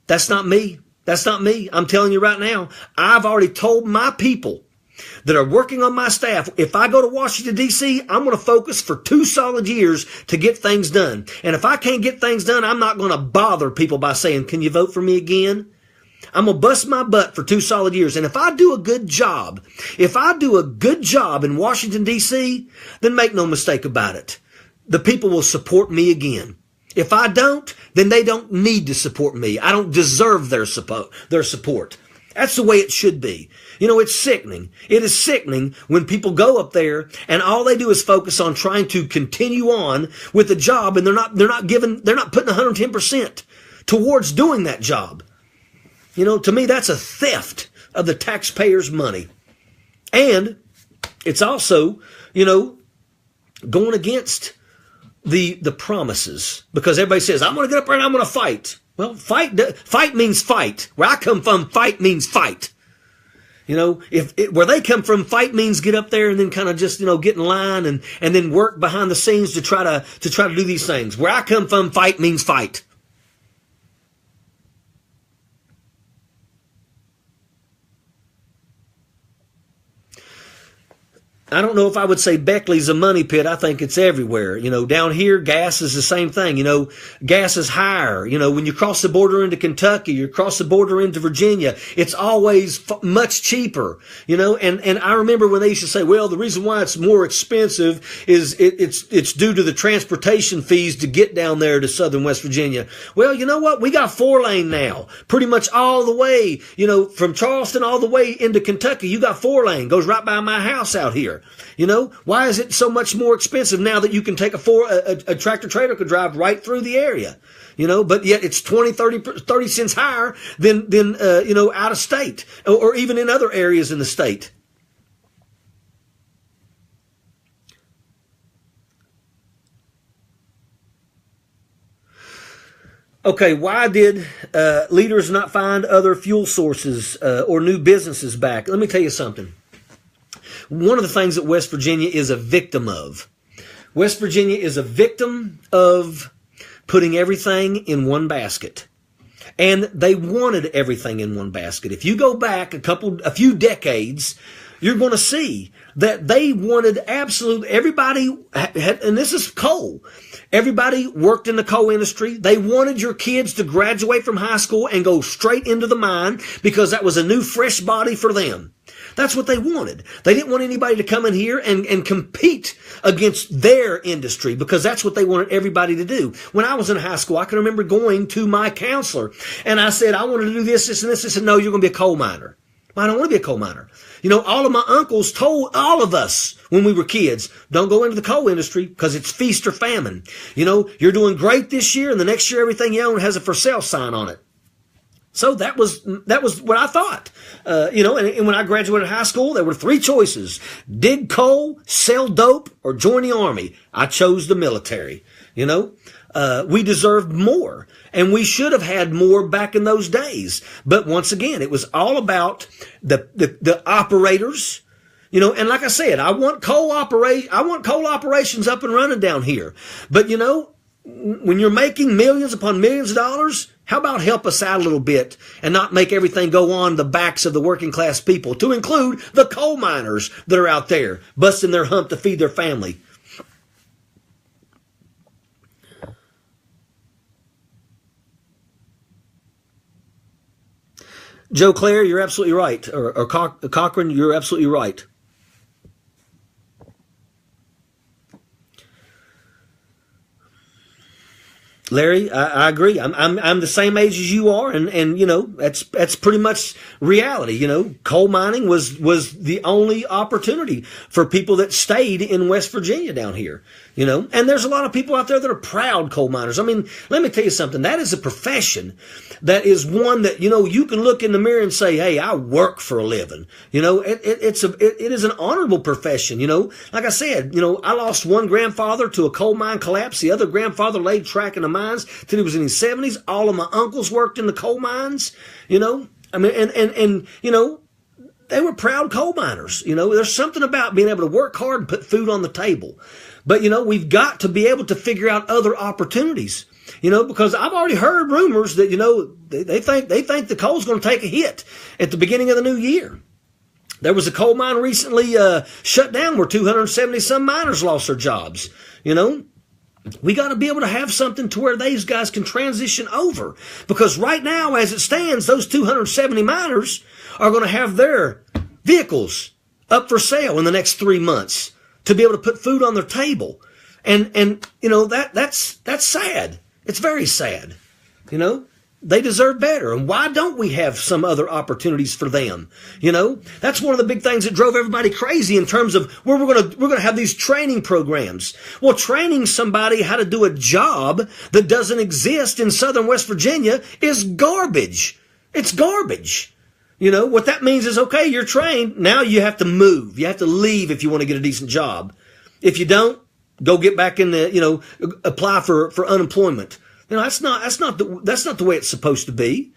That's not me. That's not me. I'm telling you right now, I've already told my people that are working on my staff. If I go to Washington, D.C., I'm going to focus for 2 solid years to get things done. And if I can't get things done, I'm not going to bother people by saying, can you vote for me again? I'm going to bust my butt for 2 solid years. And if I do a good job in Washington, D.C., then make no mistake about it, the people will support me again. If I don't, then they don't need to support me. I don't deserve their support. That's the way it should be. You know, it's sickening. It is sickening when people go up there and all they do is focus on trying to continue on with the job, and they're not putting 110% towards doing that job. You know, to me, that's a theft of the taxpayers' money. And it's also, you know, going against the promises, because everybody says, I'm going to get up there and I'm going to fight. Well, fight means fight. Where I come from, fight means fight. You know, where they come from, fight means get up there and then kind of just, you know, get in line and then work behind the scenes to try to do these things. Where I come from, fight means fight. I don't know if I would say Beckley's a money pit. I think it's everywhere. You know, down here, gas is the same thing. You know, gas is higher. You know, when you cross the border into Kentucky, you cross the border into Virginia, it's always much cheaper. You know, and I remember when they used to say, well, the reason why it's more expensive is it's due to the transportation fees to get down there to southern West Virginia. Well, you know what? We got 4-lane now. Pretty much all the way, you know, from Charleston all the way into Kentucky, you got 4-lane. Goes right by my house out here. You know, why is it so much more expensive now that you can take a tractor trailer could drive right through the area? You know, but yet it's 30 cents higher than you know, out of state or even in other areas in the state. Okay, why did leaders not find other fuel sources or new businesses back? Let me tell you something. One of the things that West Virginia is a victim of. West Virginia is a victim of putting everything in one basket. And they wanted everything in one basket. If you go back a few decades, you're going to see that they wanted everybody had, and this is coal. Everybody worked in the coal industry. They wanted your kids to graduate from high school and go straight into the mine because that was a new fresh body for them. That's what they wanted. They didn't want anybody to come in here and compete against their industry because that's what they wanted everybody to do. When I was in high school, I can remember going to my counselor and I said, I wanted to do this, this, and this. He said, no, you're going to be a coal miner. Well, I don't want to be a coal miner. You know, all of my uncles told all of us when we were kids, don't go into the coal industry because it's feast or famine. You know, you're doing great this year and the next year everything you own has a for sale sign on it. So that was what I thought. You know, and when I graduated high school, there were 3 choices: dig coal, sell dope, or join the army. I chose the military. You know, we deserved more, and we should have had more back in those days. But once again, it was all about the operators. You know, and like I said, I want coal operations up and running down here. But you know, when you're making millions upon millions of dollars, how about help us out a little bit and not make everything go on the backs of the working class people, to include the coal miners that are out there busting their hump to feed their family. Joe Clare, you're absolutely right. Or Cochran, you're absolutely right. Larry, I agree. I'm the same age as you are, and you know, that's pretty much reality. You know, coal mining was the only opportunity for people that stayed in West Virginia down here. You know, and there's a lot of people out there that are proud coal miners. I mean, let me tell you something. That is a profession that is one that, you know, you can look in the mirror and say, hey, I work for a living. You know, it is an honorable profession. You know, like I said, you know, I lost one grandfather to a coal mine collapse. The other grandfather laid track in the mines till he was in his 70s. All of my uncles worked in the coal mines. You know, I mean, and you know, they were proud coal miners. You know, there's something about being able to work hard and put food on the table. But, you know, we've got to be able to figure out other opportunities, you know, because I've already heard rumors that, you know, they think the coal's going to take a hit at the beginning of the new year. There was a coal mine recently shut down where 270 some miners lost their jobs. You know, we got to be able to have something to where these guys can transition over. Because right now, as it stands, those 270 miners are going to have their vehicles up for sale in the next 3 months to be able to put food on their table. And you know, that's sad. It's very sad. You know, they deserve better. And why don't we have some other opportunities for them? You know, that's one of the big things that drove everybody crazy in terms of where we're going to have these training programs. Well, training somebody how to do a job that doesn't exist in Southern West Virginia is garbage. It's garbage. You know, what that means is, okay, you're trained. Now you have to move. You have to leave if you want to get a decent job. If you don't, go get back in the, you know, apply for unemployment. You know, that's not the way it's supposed to be.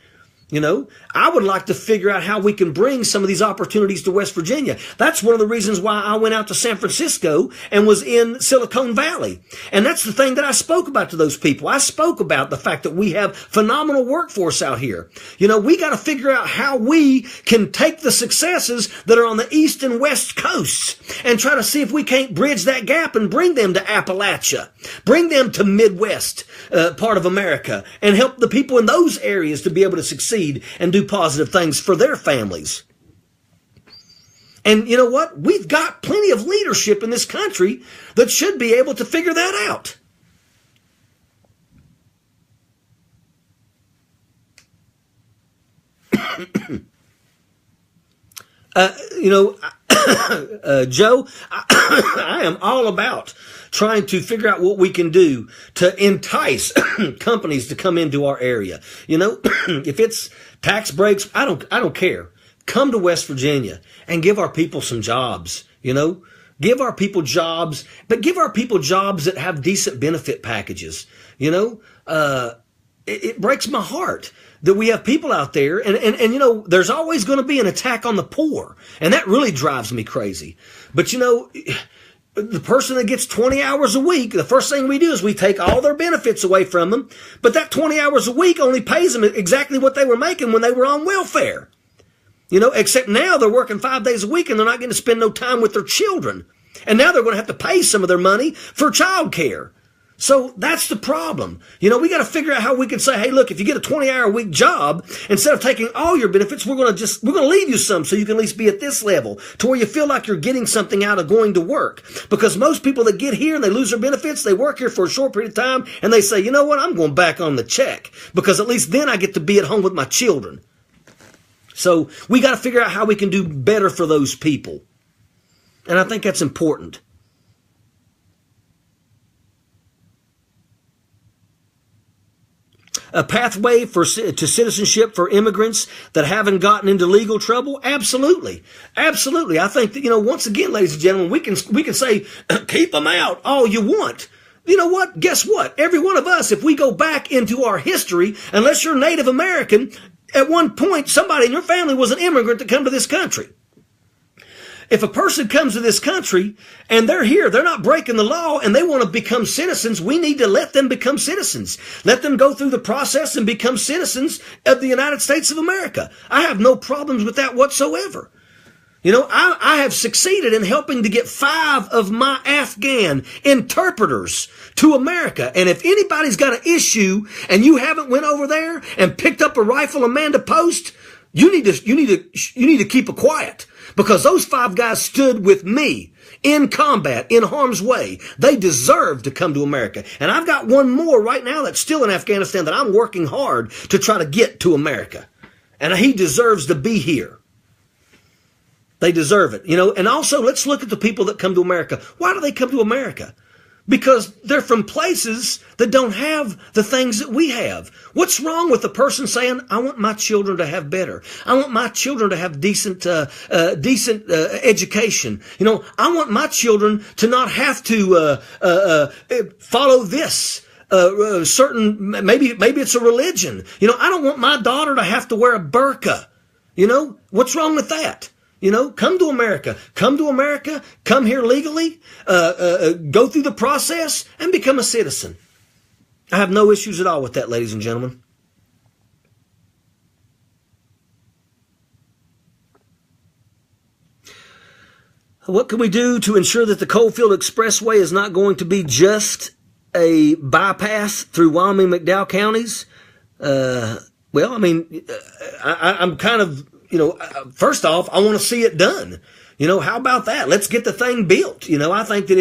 You know, I would like to figure out how we can bring some of these opportunities to West Virginia. That's one of the reasons why I went out to San Francisco and was in Silicon Valley. And that's the thing that I spoke about to those people. I spoke about the fact that we have phenomenal workforce out here. You know, we got to figure out how we can take the successes that are on the East and West coasts and try to see if we can't bridge that gap and bring them to Appalachia, bring them to Midwest part of America, and help the people in those areas to be able to succeed and do positive things for their families. And you know what? We've got plenty of leadership in this country that should be able to figure that out. You know, Joe, I am all about trying to figure out what we can do to entice companies to come into our area. You know, if it's tax breaks, I don't care. Come to West Virginia and give our people some jobs. You know, give our people jobs, but give our people jobs that have decent benefit packages. You know, it breaks my heart that we have people out there, and you know, there's always going to be an attack on the poor, and that really drives me crazy. But you know, the person that gets 20 hours a week, the first thing we do is we take all their benefits away from them, but that 20 hours a week only pays them exactly what they were making when they were on welfare. You know, except now they're working 5 days a week and they're not going to spend no time with their children. And now they're going to have to pay some of their money for child care. So that's the problem. You know, we got to figure out how we can say, hey, look, if you get a 20-hour-a-week job, instead of taking all your benefits, we're going to leave you some so you can at least be at this level to where you feel like you're getting something out of going to work. Because most people that get here and they lose their benefits, they work here for a short period of time and they say, you know what, I'm going back on the check because at least then I get to be at home with my children. So we got to figure out how we can do better for those people. And I think that's important. A pathway to citizenship for immigrants that haven't gotten into legal trouble? Absolutely. Absolutely. I think that, you know, once again, ladies and gentlemen, we can say, keep them out all you want. You know what? Guess what? Every one of us, if we go back into our history, unless you're Native American, at one point, somebody in your family was an immigrant to come to this country. If a person comes to this country and they're here, they're not breaking the law and they want to become citizens, we need to let them become citizens. Let them go through the process and become citizens of the United States of America. I have no problems with that whatsoever. You know, I have succeeded in helping to get 5 of my Afghan interpreters to America. And if anybody's got an issue and you haven't went over there and picked up a rifle and manned a post, you need to keep it quiet. Because those 5 guys stood with me in combat, in harm's way. They deserve to come to America. And I've got one more right now that's still in Afghanistan that I'm working hard to try to get to America. And he deserves to be here. They deserve it. You know, and also let's look at the people that come to America. Why do they come to America? Because they're from places that don't have the things that we have. What's wrong with the person saying, I want my children to have better. I want my children to have decent education. You know, I want my children to not have to follow this certain, maybe it's a religion. You know, I don't want my daughter to have to wear a burqa. You know, what's wrong with that? You know, come to America. Come to America. Come here legally. Go through the process and become a citizen. I have no issues at all with that, ladies and gentlemen. What can we do to ensure that the Coalfield Expressway is not going to be just a bypass through Wyoming, McDowell counties? Well, I mean, I'm kind of, first off, I want to see it done. How about that? Let's get the thing built. I think that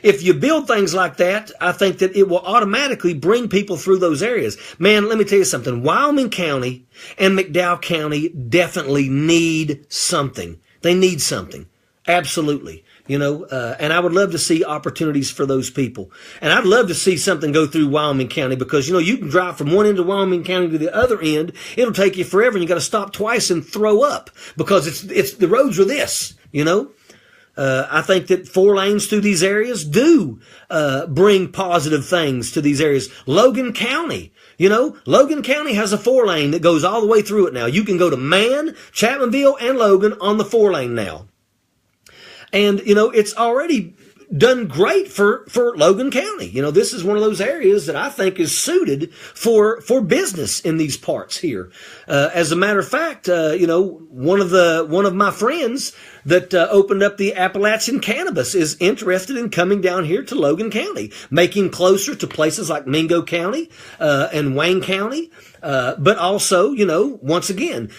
if you build things like that, I think that it will automatically bring people through those areas. Man, let me tell you something. Wyoming County and McDowell County definitely need something. They need something. Absolutely. And I would love to see opportunities for those people. And I'd love to see something go through Wyoming County because, you can drive from one end of Wyoming County to the other end. It'll take you forever and you got to stop twice and throw up because it's the roads are this, I think that 4 lanes through these areas do, bring positive things to these areas. Logan County. Logan County has a 4 lane that goes all the way through it now. You can go to Man, Chapmanville, and Logan on the 4 lane now. And, it's already done great for Logan County. This is one of those areas that I think is suited for business in these parts here. As a matter of fact, one of my friends that opened up the Appalachian Cannabis is interested in coming down here to Logan County, making closer to places like Mingo County, and Wayne County. But also, once again,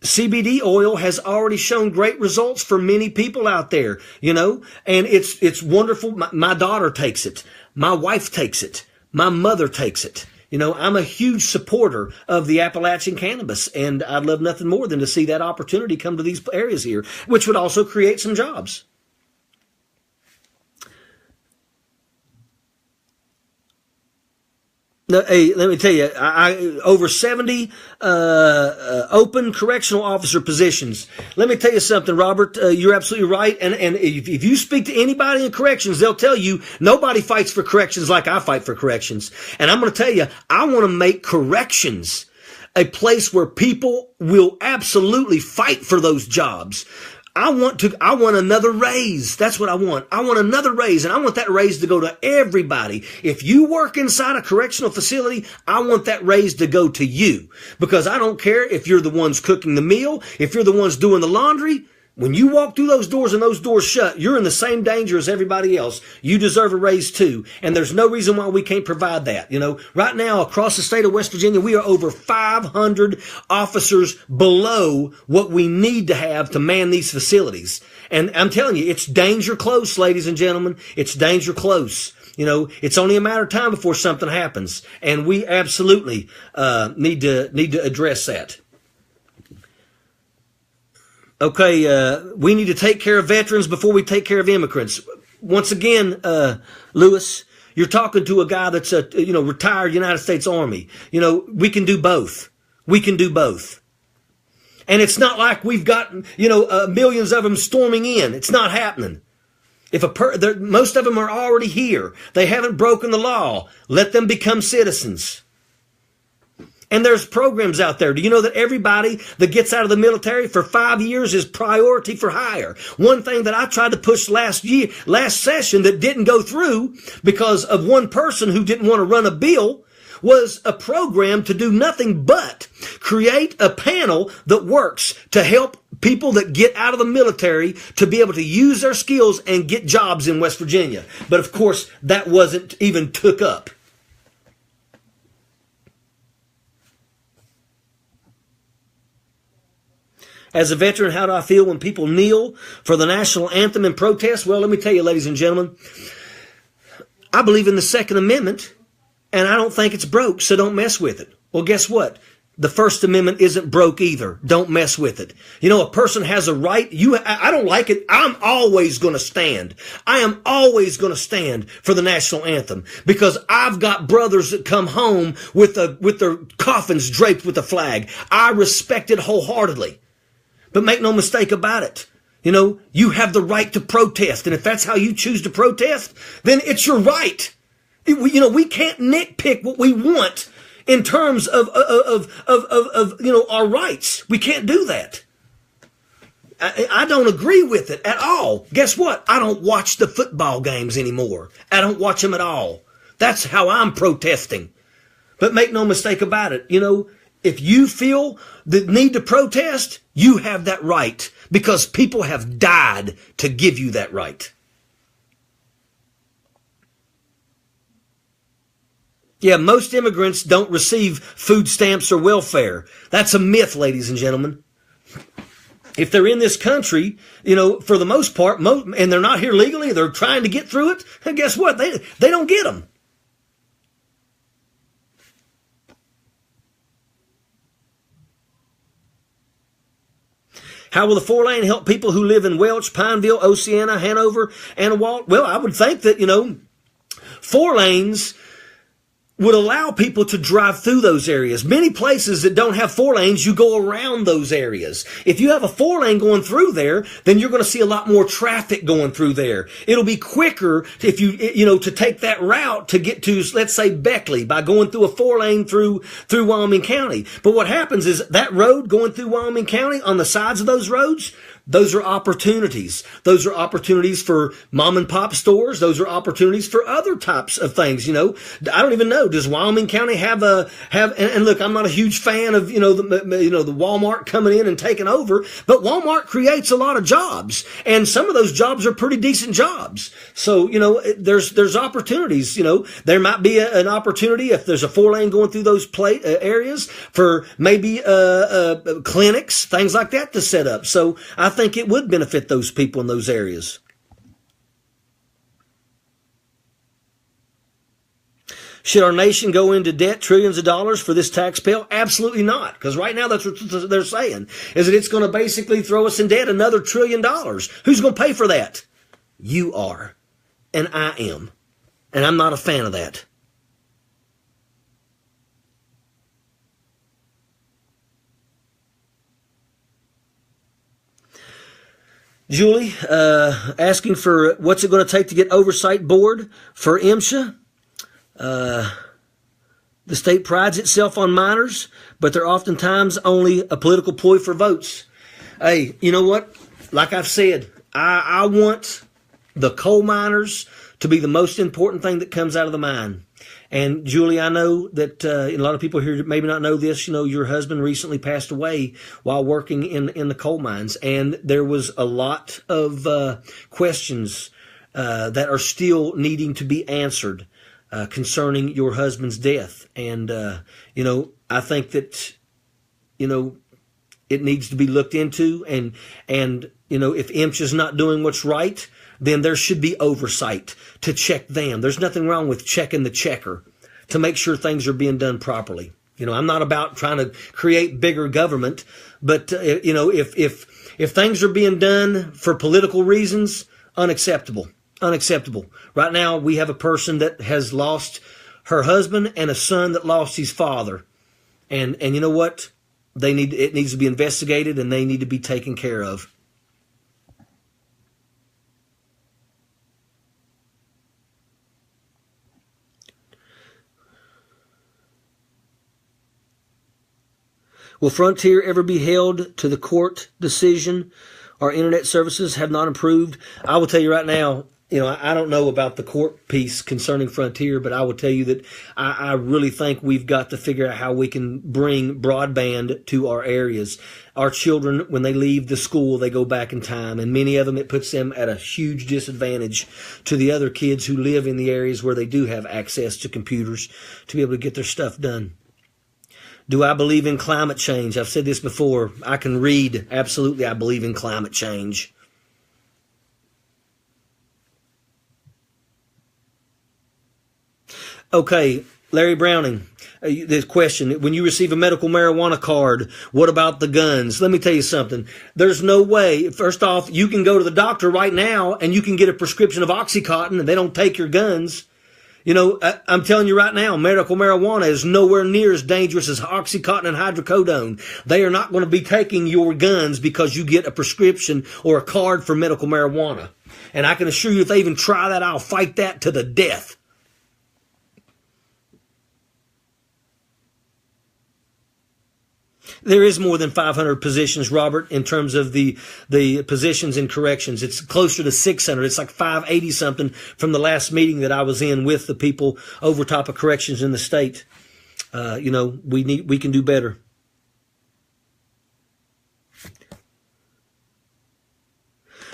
CBD oil has already shown great results for many people out there, and it's wonderful. My daughter takes it. My wife takes it. My mother takes it. I'm a huge supporter of the Appalachian cannabis, and I'd love nothing more than to see that opportunity come to these areas here, which would also create some jobs. No, hey, let me tell you, over 70 open correctional officer positions. Let me tell you something, Robert. You're absolutely right. And if you speak to anybody in corrections, they'll tell you nobody fights for corrections like I fight for corrections. And I'm going to tell you, I want to make corrections a place where people will absolutely fight for those jobs. I want another raise. That's what I want. I want another raise, and I want that raise to go to everybody. If you work inside a correctional facility, I want that raise to go to you, because I don't care if you're the ones cooking the meal, if you're the ones doing the laundry. When you walk through those doors and those doors shut, you're in the same danger as everybody else. You deserve a raise too. And there's no reason why we can't provide that. Right now across the state of West Virginia, we are over 500 officers below what we need to have to man these facilities. And I'm telling you, it's danger close, ladies and gentlemen. It's danger close. It's only a matter of time before something happens. And we absolutely, need to address that. Okay, we need to take care of veterans before we take care of immigrants. Once again, Lewis, you're talking to a guy that's a retired United States Army. We can do both. We can do both. And it's not like we've got millions of them storming in. It's not happening. Most of them are already here. They haven't broken the law. Let them become citizens. And there's programs out there. Do you know that everybody that gets out of the military for 5 years is priority for hire? One thing that I tried to push last session that didn't go through because of one person who didn't want to run a bill was a program to do nothing but create a panel that works to help people that get out of the military to be able to use their skills and get jobs in West Virginia. But of course, that wasn't even took up. As a veteran, how do I feel when people kneel for the national anthem in protest? Well, let me tell you, ladies and gentlemen, I believe in the Second Amendment, and I don't think it's broke, so don't mess with it. Well, guess what? The First Amendment isn't broke either. Don't mess with it. A person has a right. I don't like it. I'm always going to stand. I am always going to stand for the national anthem because I've got brothers that come home with their coffins draped with the flag. I respect it wholeheartely. But make no mistake about it. You have the right to protest. And if that's how you choose to protest, then it's your right. We can't nitpick what we want in terms of our rights. We can't do that. I don't agree with it at all. Guess what? I don't watch the football games anymore. I don't watch them at all. That's how I'm protesting. But make no mistake about it. If you feel the need to protest, you have that right, because people have died to give you that right. Yeah, most immigrants don't receive food stamps or welfare. That's a myth, ladies and gentlemen. If they're in this country, for the most part, and they're not here legally, they're trying to get through it, and guess what? They don't get them. How will the 4-lane help people who live in Welch, Pineville, Oceana, Hanover, and Walt? Well, I would think that, 4 lanes would allow people to drive through those areas. Many places that don't have 4 lanes, you go around those areas. If you have a 4 lane going through there, then you're going to see a lot more traffic going through there. It'll be quicker if to take that route to get to, let's say, Beckley by going through a 4 lane through Wyoming County. But what happens is that road going through Wyoming County, on the sides of those roads, those are opportunities. Those are opportunities for mom and pop stores. Those are opportunities for other types of things. I don't even know. Does Wyoming County have and look, I'm not a huge fan of, the Walmart coming in and taking over, but Walmart creates a lot of jobs, and some of those jobs are pretty decent jobs. So, there's opportunities. There might be an opportunity if there's a 4 lane going through those areas for maybe clinics, things like that to set up. So I think it would benefit those people in those areas. Should our nation go into debt, trillions of dollars, for this tax bill? Absolutely not. Because right now that's what they're saying, is that it's going to basically throw us in debt another $1 trillion. Who's going to pay for that? You are. And I am. And I'm not a fan of that. Julie, asking for what's it going to take to get oversight board for MSHA. The state prides itself on minors, but they're oftentimes only a political ploy for votes. Hey, you know what? Like I've said, I want the coal miners to be the most important thing that comes out of the mine. And Julie, I know that a lot of people here maybe not know this. Your husband recently passed away while working in the coal mines, and there was a lot of questions that are still needing to be answered concerning your husband's death. And I think that it needs to be looked into, and if MSHA's not doing what's right, then there should be oversight to check them. There's nothing wrong with checking the checker to make sure things are being done properly. I'm not about trying to create bigger government, but if things are being done for political reasons, unacceptable. Right now, we have a person that has lost her husband and a son that lost his father, and you know what? It needs to be investigated, and they need to be taken care of. Will Frontier ever be held to the court decision? Our internet services have not improved. I will tell you right now, I don't know about the court piece concerning Frontier, but I will tell you that I really think we've got to figure out how we can bring broadband to our areas. Our children, when they leave the school, they go back in time, and many of them, it puts them at a huge disadvantage to the other kids who live in the areas where they do have access to computers to be able to get their stuff done. Do I believe in climate change? I've said this before. I can read. Absolutely, I believe in climate change. Okay, Larry Browning, this question, when you receive a medical marijuana card, what about the guns? Let me tell you something. There's no way. First off, you can go to the doctor right now and you can get a prescription of Oxycontin and they don't take your guns. I'm telling you right now, medical marijuana is nowhere near as dangerous as Oxycontin and hydrocodone. They are not going to be taking your guns because you get a prescription or a card for medical marijuana. And I can assure you, if they even try that, I'll fight that to the death. There is more than 500 positions, Robert, in terms of the positions in corrections. It's closer to 600. It's like 580 something from the last meeting that I was in with the people over top of corrections in the state. We can do better.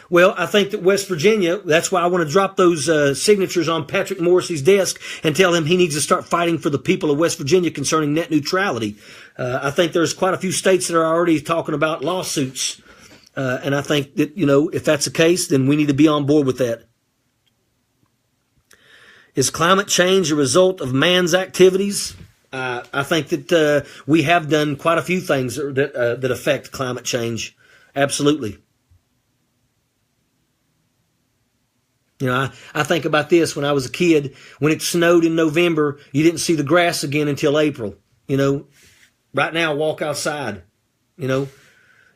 Well, I think that West Virginia, that's why I want to drop those signatures on Patrick Morrissey's desk and tell him he needs to start fighting for the people of West Virginia concerning net neutrality. I think there's quite a few states that are already talking about lawsuits. And I think that, if that's the case, then we need to be on board with that. Is climate change a result of man's activities? I think that we have done quite a few things that affect climate change. Absolutely. I think about this when I was a kid. When it snowed in November, you didn't see the grass again until April. Right now, walk outside.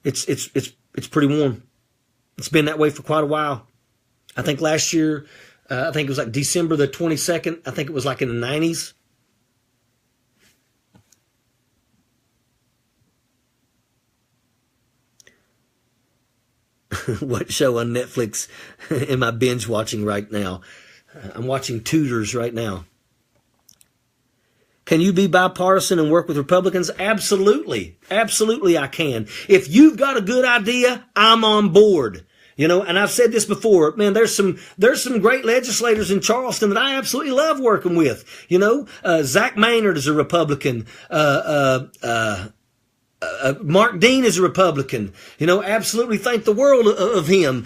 It's pretty warm. It's been that way for quite a while. I think last year, I think it was like December the 22nd. I think it was like in the 90s. What show on Netflix am I binge watching right now? I'm watching Tudors right now. Can you be bipartisan and work with Republicans? Absolutely. Absolutely I can. If you've got a good idea, I'm on board. And I've said this before, man, there's some great legislators in Charleston that I absolutely love working with. Zach Maynard is a Republican. Mark Dean is a Republican. Absolutely think the world of him.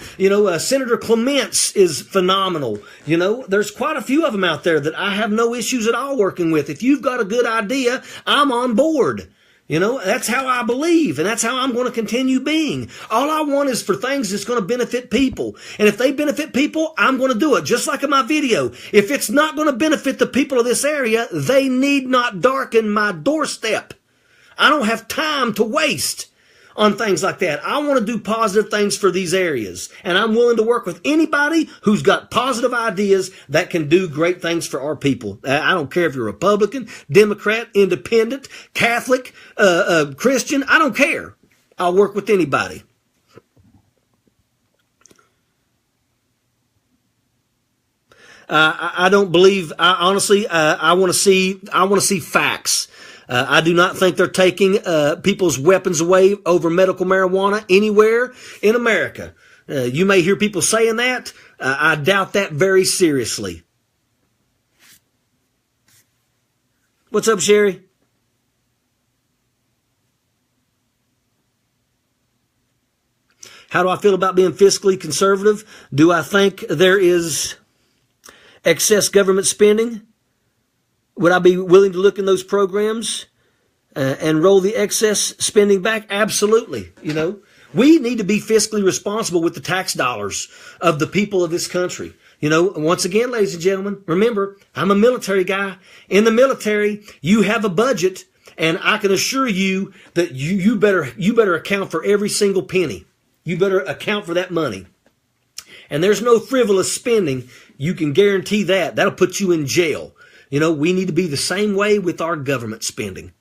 Senator Clements is phenomenal. There's quite a few of them out there that I have no issues at all working with. If you've got a good idea, I'm on board. That's how I believe, and that's how I'm going to continue being. All I want is for things that's going to benefit people. And if they benefit people, I'm going to do it. Just like in my video. If it's not going to benefit the people of this area, they need not darken my doorstep. I don't have time to waste on things like that. I want to do positive things for these areas. And I'm willing to work with anybody who's got positive ideas that can do great things for our people. I don't care if you're Republican, Democrat, Independent, Catholic, Christian. I don't care. I'll work with anybody. I don't believe, honestly, I want to see facts. I do not think they're taking people's weapons away over medical marijuana anywhere in America. You may hear people saying that. I doubt that very seriously. What's up, Sherry? How do I feel about being fiscally conservative? Do I think there is excess government spending? Would I be willing to look in those programs and roll the excess spending back? Absolutely. We need to be fiscally responsible with the tax dollars of the people of this country. Once again, ladies and gentlemen, remember, I'm a military guy. In the military, you have a budget, and I can assure you that you better account for every single penny. You better account for that money. And there's no frivolous spending. You can guarantee that. That'll put you in jail. We need to be the same way with our government spending.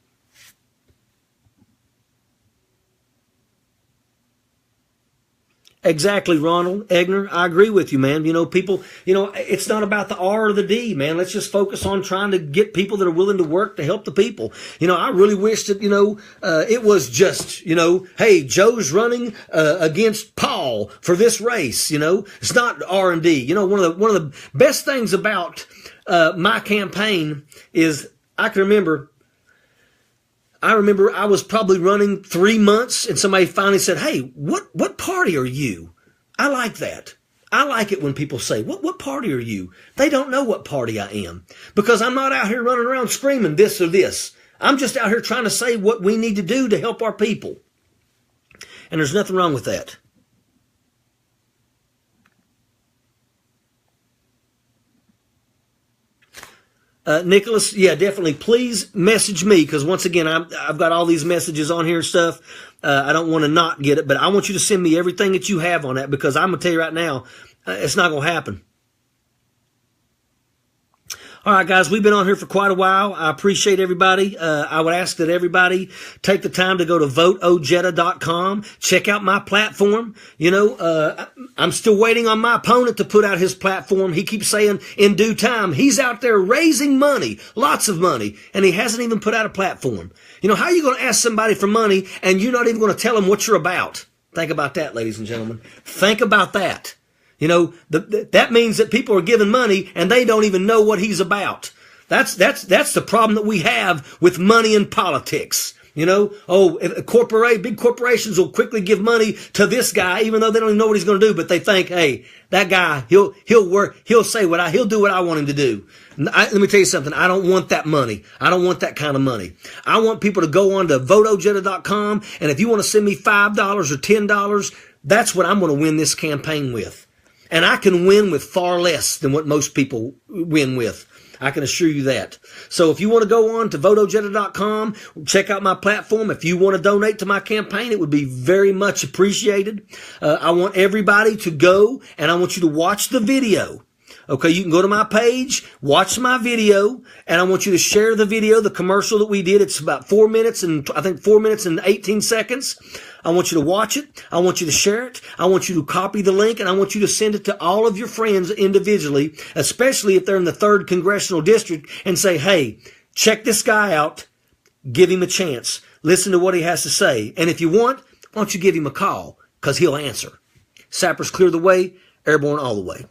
Exactly, Ronald Egner. I agree with you, man. People, it's not about the R or the D, man. Let's just focus on trying to get people that are willing to work to help the people. I really wish that, it was just, hey, Joe's running against Paul for this race. It's not R&D. One of the best things about my campaign is I remember I was probably running 3 months and somebody finally said, hey, what party are you? I like that. I like it when people say, what party are you? They don't know what party I am because I'm not out here running around screaming this or this. I'm just out here trying to say what we need to do to help our people. And there's nothing wrong with that. Nicholas, yeah, definitely. Please message me because once again, I've got all these messages on here and stuff. I don't want to not get it, but I want you to send me everything that you have on that because I'm going to tell you right now, it's not going to happen. All right, guys, we've been on here for quite a while. I appreciate everybody. I would ask that everybody take the time to go to voteojeda.com. Check out my platform. I'm still waiting on my opponent to put out his platform. He keeps saying in due time. He's out there raising money, lots of money, and he hasn't even put out a platform. How are you going to ask somebody for money and you're not even going to tell them what you're about? Think about that, ladies and gentlemen. Think about that. You know, that means that people are giving money and they don't even know what he's about. That's the problem that we have with money in politics. You know, big corporations will quickly give money to this guy, even though they don't even know what he's going to do. But they think, hey, that guy, he'll do what I want him to do. Let me tell you something. I don't want that money. I don't want that kind of money. I want people to go on to voteojeda.com. And if you want to send me $5 or $10, that's what I'm going to win this campaign with. And I can win with far less than what most people win with. I can assure you that. So if you want to go on to voteojeda.com, check out my platform. If you want to donate to my campaign, it would be very much appreciated. I want everybody to go, and I want you to watch the video. Okay, you can go to my page, watch my video, and I want you to share the video, the commercial that we did. It's about 4 minutes and 18 seconds. I want you to watch it. I want you to share it. I want you to copy the link, and I want you to send it to all of your friends individually, especially if they're in the 3rd Congressional District, and say, hey, check this guy out. Give him a chance. Listen to what he has to say. And if you want, why don't you give him a call, because he'll answer. Sappers clear the way, airborne all the way.